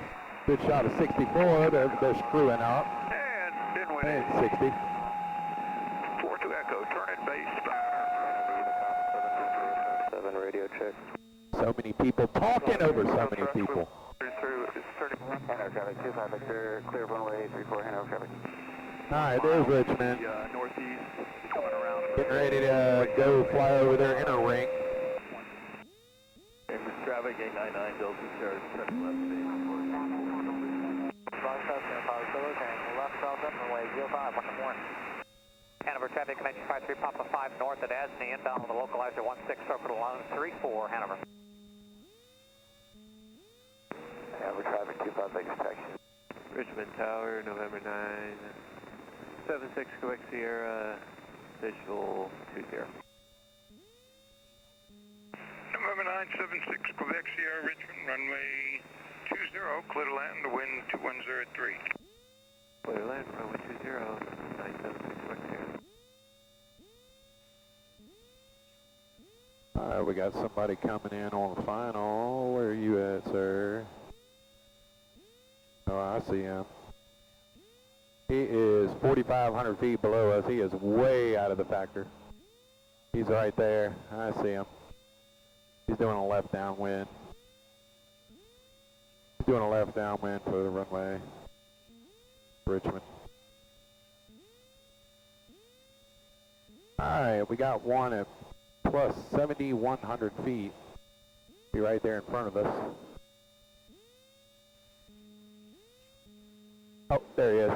Good shot of 64. They're screwing up. And Dinwiddie. And 60. 42 Echo, turn in base. 7 radio check. So many people talking over so many people. Hanover traffic, 25 Victor, clear runway 34, Hanover traffic. All right, there's Richmond. Northeast, coming around. Getting ready to go fly over their inner ring. Chambers traffic, 899 Delta Sierra, turn left base. Left south up, runway 05, welcome more. Hanover traffic, Comanche 53, Papa 5 north at Asney, inbound on the localizer 16, circle alone 34, Hanover. Hanover traffic, 25 Vegas taxi. Richmond Tower, November 9, 76 Quebec Sierra, visual 20. November 976 Quebec Sierra, Richmond, runway 20, clear to land, wind 2103. Clear to land, runway 20, 976 Quebec Sierra. All right, we got somebody coming in on the final. Where are you at, sir? Oh, I see him. He is 4,500 feet below us. He is way out of the factor. He's right there. I see him. He's doing a left downwind. He's doing a left downwind for the runway. Richmond. All right, we got one at plus 7,100 feet. Be right there in front of us. Oh, there he is.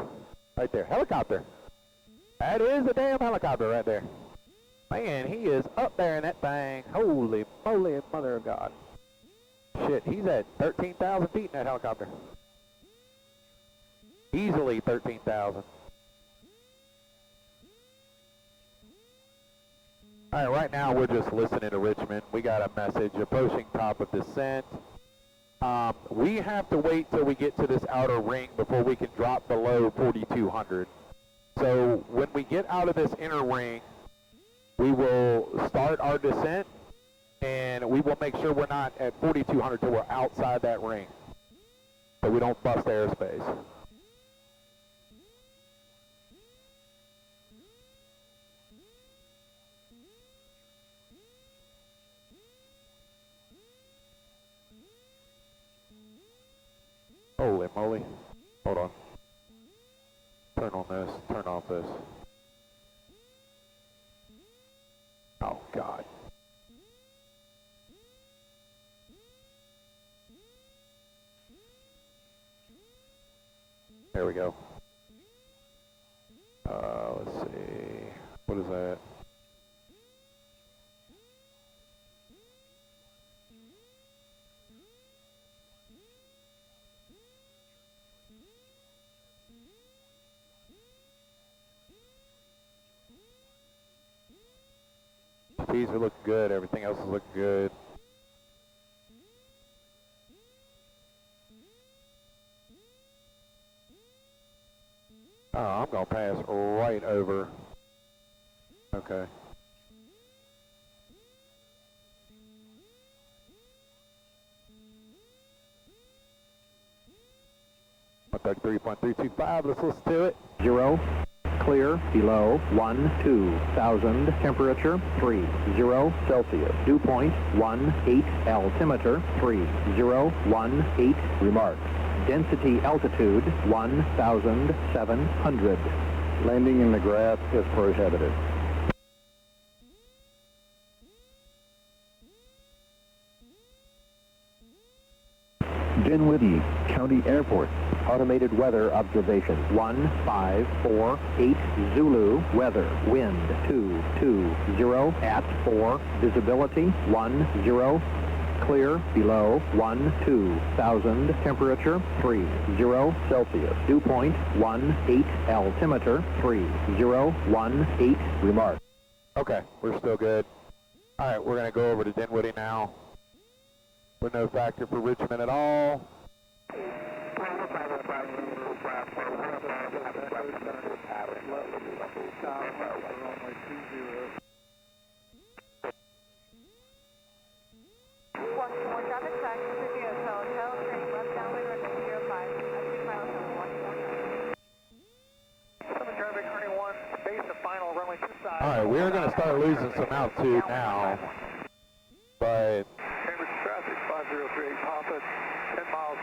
Right there. Helicopter. That is a damn helicopter right there. Man, he is up there in that thing. Holy moly, mother of God. Shit, he's at 13,000 feet in that helicopter. Easily 13,000. All right, right now we're just listening to Richmond. We got a message approaching top of descent. We have to wait till we get to this outer ring before we can drop below 4,200. So when we get out of this inner ring, we will start our descent, and we will make sure we're not at 4,200 till we're outside that ring. so we don't bust airspace. Holy moly. Hold on. Turn on this, turn off this. Oh, God. There we go. Let's see. What is that? These are looking good. Everything else is looking good. Oh, I'm going to pass right over. Okay. 133.325, let's listen to it. 0, clear, below 12,000, temperature 30 Celsius, dew point 18, altimeter 3018, remarks. Density altitude 1,700. Landing in the grass is prohibited. Dinwiddie County Airport. Automated weather observation 1548 Zulu, weather, wind 220 at 4, visibility 10, clear, below 12,000, temperature 30 Celsius, dew point 18, altimeter 3018, remark. Okay, we're still good. All right, we're going to go over to Dinwiddie now. We're no factor for Richmond at all. All right, we're going to start losing some altitude now, but Cambridge traffic 5038 Papa, 10 miles.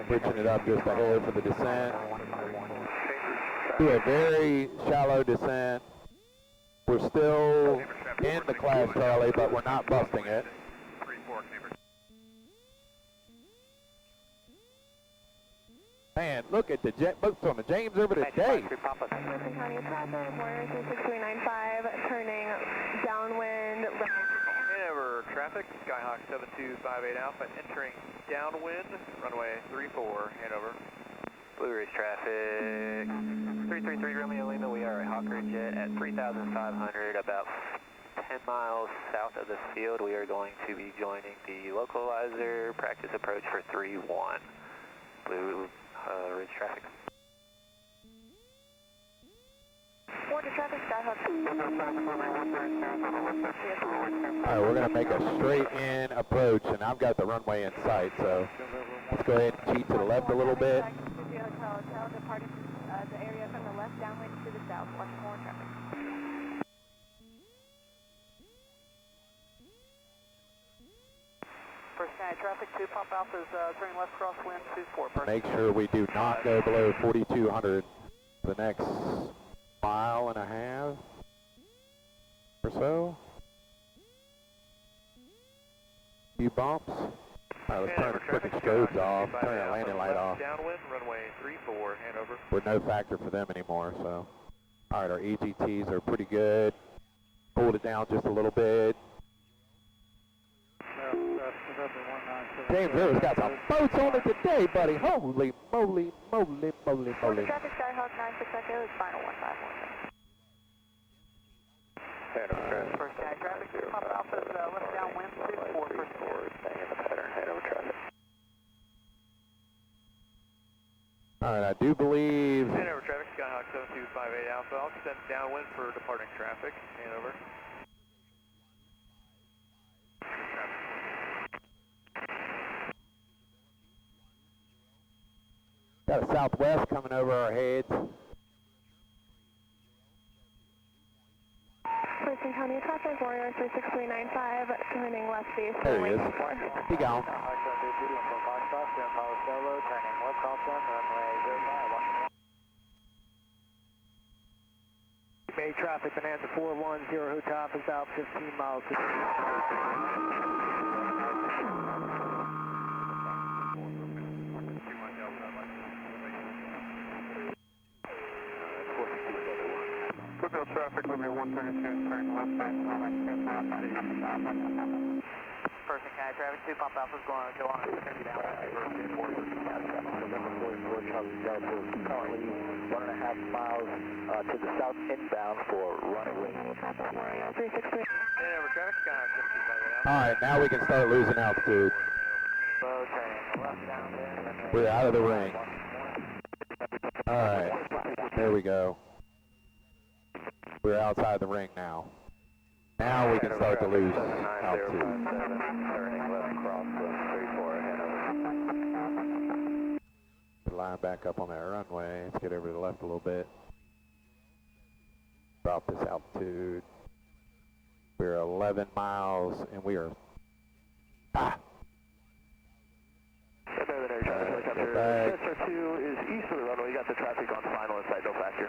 pitching it up just a hair for the descent. Do a very shallow descent. We're still in the class, Charlie, but we're not busting it. Man, look at the jet boat from the James River today. County traffic, Warner 36395, turning downwind. Hanover traffic, Skyhawk 7258 Alpha, entering downwind, runway 34, Hanover. Blue Ridge traffic, 333 Romeo Lima, we are a Hawker jet at 3,500, about 10 miles south of the field. We are going to be joining the localizer practice approach for 3-1. Blue Ridge traffic. Warner traffic, Skyhawk. All right, we're going to make a straight in approach, and I've got the runway in sight, so let's go ahead and cheat to the left a little bit. Hotel departing the area from the left downwind to the south, watch more traffic. First Sky traffic, 2 Pop Alphas, turning left crosswind, 24. Make sure we do not go below 4,200 the next mile and a half or so. Few bumps. All right, let's turn the quick strobes off, turn the landing light off. Downwind, runway 34, Hanover. We're no factor for them anymore, so. All right, our EGTs are pretty good. Pulled it down just a little bit. James River's got some boats on it today, buddy. Holy moly, moly, moly, moly. Traffic, Skyhawk 960 is final 151. First Sky traffic, 2 Pop Alphas, left downwind, 24, first forward, staying in the pattern, Hanover traffic. All right, I do believe. Hanover traffic, Skyhawk 7258 Alpha. I'll extend downwind for departing traffic. Hanover. Got a southwest coming over our heads. Person County traffic, Warrior 36395, turning left base. There he is. He gone. Bay traffic, Bonanza 410, Hilltop is out 15 miles to Brookville traffic, limit 132, turning left base, runway 25. Person County traffic, 2 pump alphas going to go on. Currently 1.5 miles to the south inbound for runway. 363. All right, now we can start losing altitude. Slow turning left downwind. We're out of the ring. All right, there we go. We're outside the ring now. Now we can start to lose altitude. Turning left crosswind 34 Hanover. Line back up on that runway. Let's get over to the left a little bit. Drop this altitude. We're 11 miles and we are... Ah! Chester 2 is east of the runway. You got the traffic on final inside, no factor.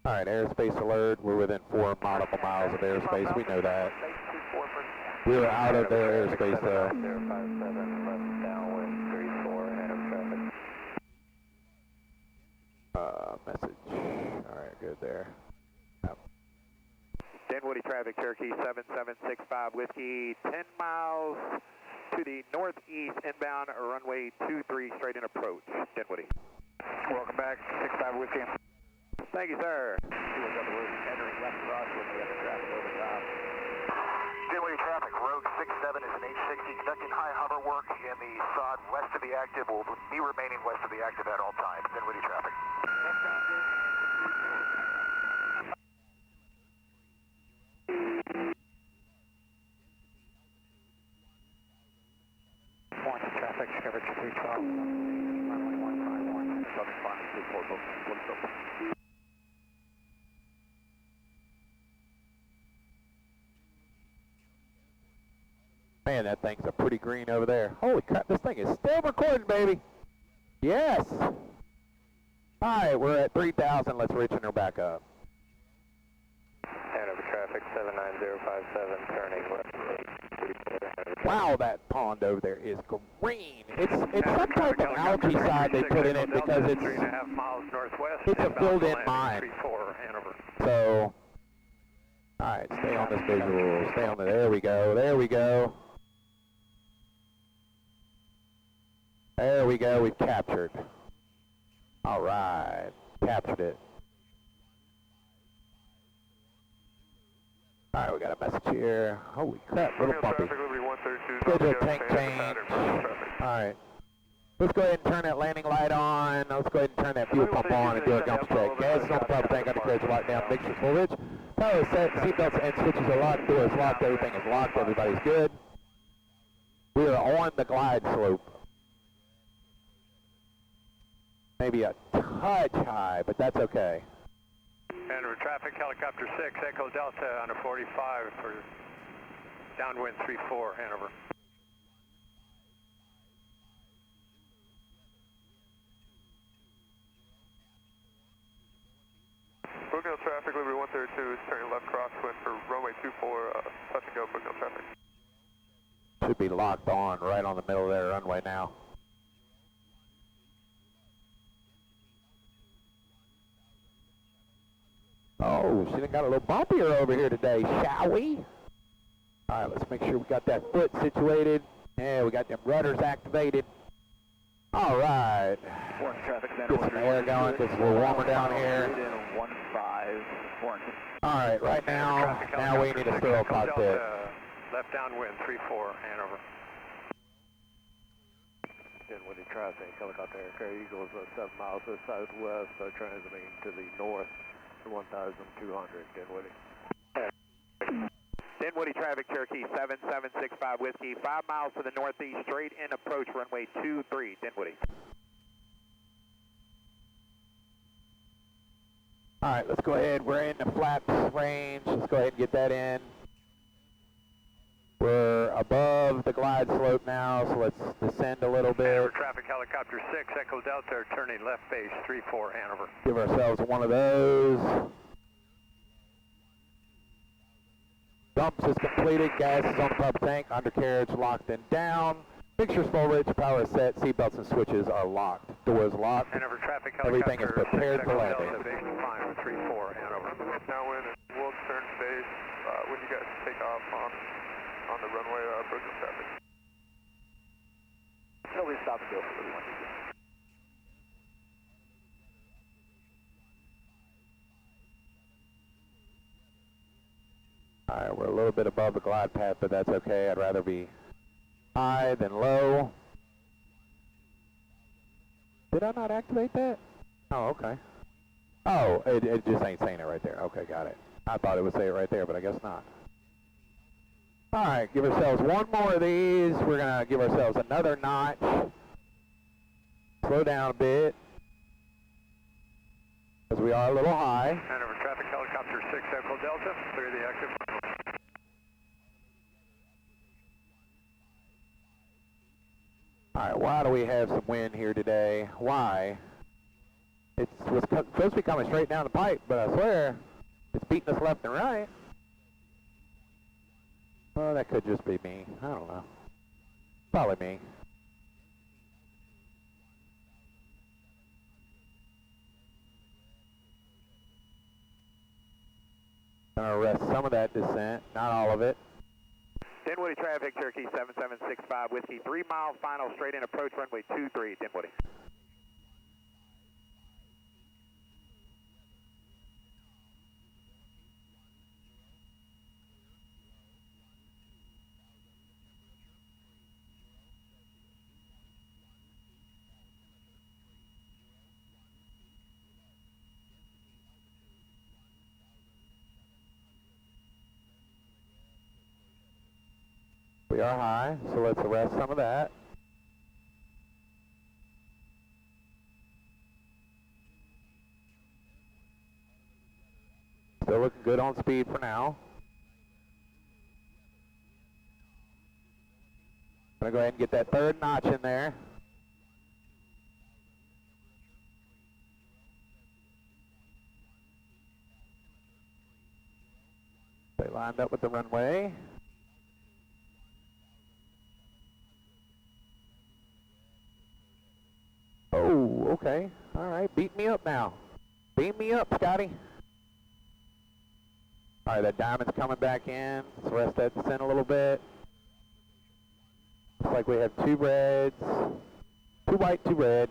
All right, airspace alert. We're within 4 nautical miles of airspace. We know that. We were out of their airspace though. 057 left downwind 34 Hanover traffic. Message. All right, good there. Yep. Dinwiddie traffic, Cherokee 7765 Whiskey, 10 miles to the northeast inbound, runway 23 straight in approach. Dinwiddie. Welcome back, 65 Whiskey. Thank you, sir. Entering left crosswind, we have the traffic over top. Dinwiddie traffic, Rogue 67 is an H60 conducting high hover work in the sod west of the active, will be remaining west of the active at all times. Dinwiddie traffic. Point to traffic, coverage 312. Runway 151. Southern Farm 24. Man, that thing's a pretty green over there. Holy crap, this thing is still recording, baby. Yes. All right, we're at 3,000. Let's richen her back up. Hanover traffic 79057 turning left. Wow, that pond over there is green. It's some type of algae side they put in it because it's 3.5 miles northwest. it's a filled-in mine. 34 Hanover. So, all right, stay on this visual. Stay on the. There we go. There we go. There we go. We've captured. All right, captured it. All right, we got a message here. Holy crap, little bumpy. Schedule tank change. All right. Let's go ahead and turn that landing light on. Let's go ahead and turn that fuel pump on and do a jump check. Gas is on top tank, under carriage locked down, mixture full rich. Power is set, seatbelts and switches are locked, door is locked, everything is locked, everybody's good. We are on the glide slope. Maybe a touch high, but that's okay. Hanover traffic, helicopter 6, Echo Delta under 45 for downwind 34 Hanover. Brookville traffic, Liberty 132 is turning left crosswind for runway 24, touch and go, Brookville traffic. Should be locked on right on the middle of their runway now. Oh, she done got a little bumpier over here today, shall we? All right, let's make sure we got that foot situated. Yeah, we got them rudders activated. All right. Get some air going because we're warmer down here. All right, right now we need a sterile cockpit. Left downwind 34 Hanover. Dinwiddie traffic, helicopter aircraft Eagles 7 miles to the southwest, transmitting to the north to 1,200, Dinwiddie. Dinwiddie traffic, Cherokee 7765 Whiskey, 5 miles to the northeast, straight in approach, runway 23, Dinwiddie. All right, let's go ahead. We're in the flaps range. Let's go ahead and get that in. We're above the glide slope now, so let's descend a little bit. Hanover traffic, helicopter 6, Echo Delta, turning left base 34 Hanover. Give ourselves one of those. Dumps is completed. Gas is on the pump tank. Undercarriage locked and down. Fixtures full rich. Power is set. Seatbelts and switches are locked. Doors locked. Hanover traffic, Everything is helicopter prepared 6, for Echo landing. Delta, base climb 34 Hanover. Downwind and we'll turn base when you guys take off on the runway approach traffic. So we stop still for the 1. Alright, we're a little bit above the glide path, but that's okay. I'd rather be high than low. Did I not activate that? Oh, okay. Oh, it just ain't saying it right there. Okay, got it. I thought it would say it right there, but I guess not. Alright, give ourselves one more of these. We're going to give ourselves another notch. Slow down a bit, because we are a little high. Hanover traffic, helicopter 6, Echo Delta, clear the active. Alright, why do we have some wind here today? Why? It was supposed to be coming straight down the pipe, but I swear, it's beating us left and right. Well, that could just be me. I don't know. Probably me. Gonna arrest some of that descent, not all of it. Dinwiddie traffic, Cherokee 7765 Whiskey, 3 miles final, straight in approach, runway 23, Dinwiddie. We are high, so let's arrest some of that. Still looking good on speed for now. Gonna go ahead and get that third notch in there. Stay lined up with the runway. Oh, okay. All right, beat me up now. Beat me up, Scotty. All right, that diamond's coming back in. Let's rest that descent a little bit. Looks like we have 2 reds. 2 white, 2 red.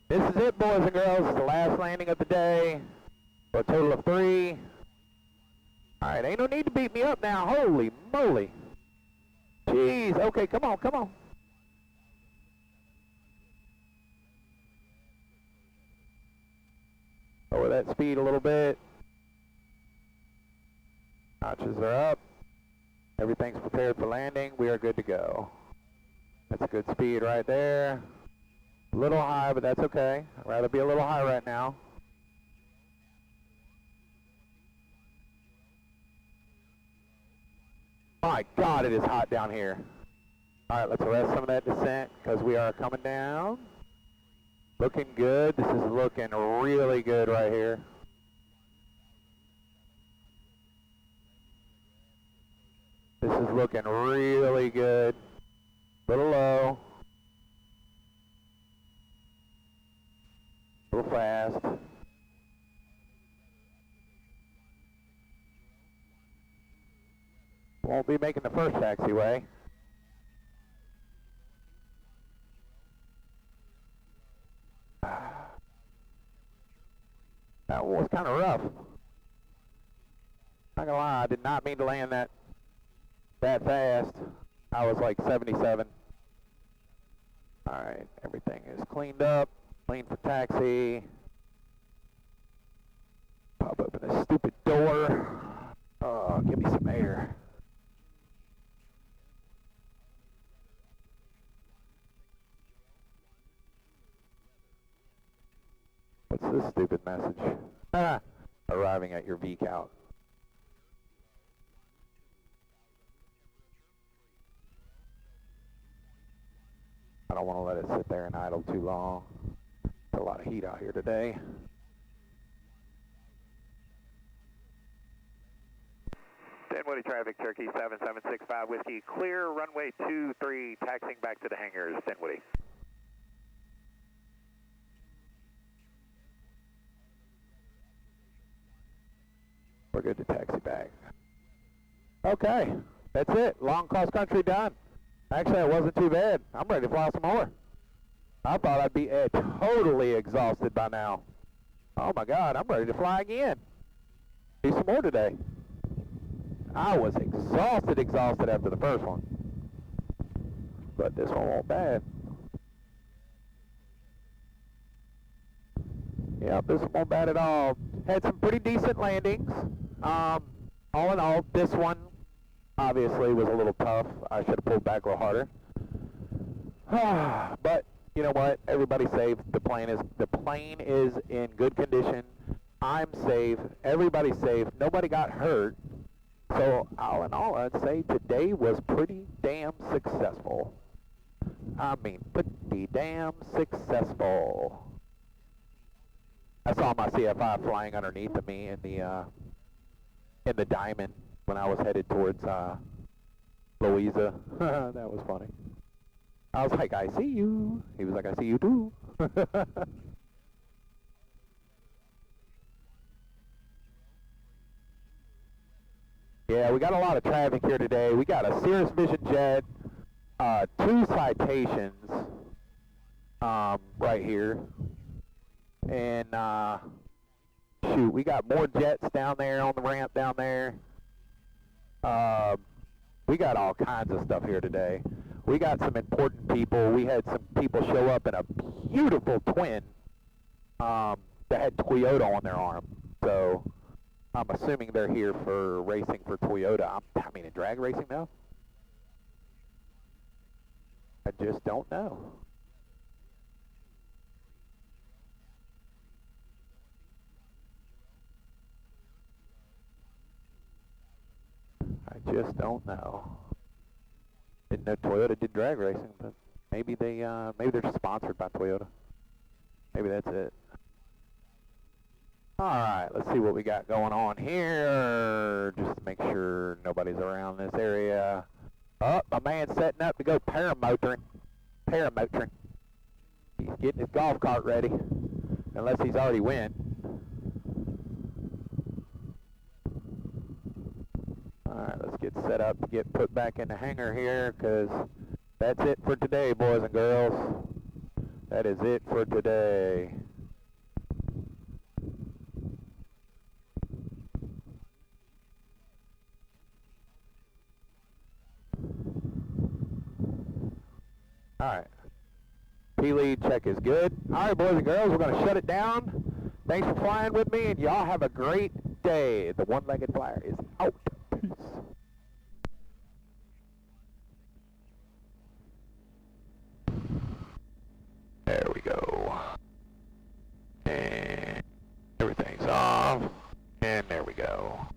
This is it, boys and girls. It's the last landing of the day for a total of 3. All right, ain't no need to beat me up now. Holy moly. Jeez, okay, come on, come on. Lower that speed a little bit. Notches are up. Everything's prepared for landing. We are good to go. That's a good speed right there. A little high, but that's okay. I'd rather be a little high right now. My God, it is hot down here. All right, let's arrest some of that descent because we are coming down. Looking good. This is looking really good right here. This is looking really good. Little low. Little fast. Won't be making the first taxiway. That was kind of rough. Not gonna lie, I did not mean to land that that fast. I was like 77. Alright, everything is cleaned up. Clean for taxi. Pop open this stupid door. Oh, give me some air. What's this stupid message? Ah, arriving at your V count. I don't want to let it sit there and idle too long. There's a lot of heat out here today. Dinwiddie traffic, Cherokee 7765 Whiskey, clear, runway 23, taxiing back to the hangars, Dinwiddie. We're good to taxi back. Okay, that's it. Long cross country done. Actually, it wasn't too bad. I'm ready to fly some more. I thought I'd be totally exhausted by now. Oh my God, I'm ready to fly again. Do some more today. I was exhausted after the first one. But this one won't bad. Yep, this one won't bad at all. Had some pretty decent landings. All in all, this one obviously was a little tough. I should have pulled back a little harder. But you know what? Everybody's safe. The plane is in good condition. I'm safe. Everybody's safe. Nobody got hurt. So all in all, I'd say today was pretty damn successful. I mean, pretty damn successful. I saw my CFI flying underneath of me in the Diamond when I was headed towards Louisa. That was funny. I was like, I see you. He was like, I see you too. Yeah, we got a lot of traffic here today. We got a Cirrus Vision jet, 2 citations right here. And shoot, we got more jets down there on the ramp down there. We got all kinds of stuff here today. We got some important people. We had some people show up in a beautiful twin that had Toyota on their arm. So I'm assuming they're here for racing for Toyota. I mean, in drag racing now? I just don't know. I just don't know. Didn't know Toyota did drag racing, but maybe they're sponsored by Toyota. Maybe that's it. Alright, let's see what we got going on here, just to make sure nobody's around this area. Oh, my man's setting up to go paramotoring. He's getting his golf cart ready, unless he's already went. Alright, let's get set up to get put back in the hangar here, because that's it for today, boys and girls. That is it for today. Alright. P-lead check is good. Alright, boys and girls, we're going to shut it down. Thanks for flying with me, and y'all have a great day. The one-legged flyer is out. Peace. There we go. And everything's off. And there we go.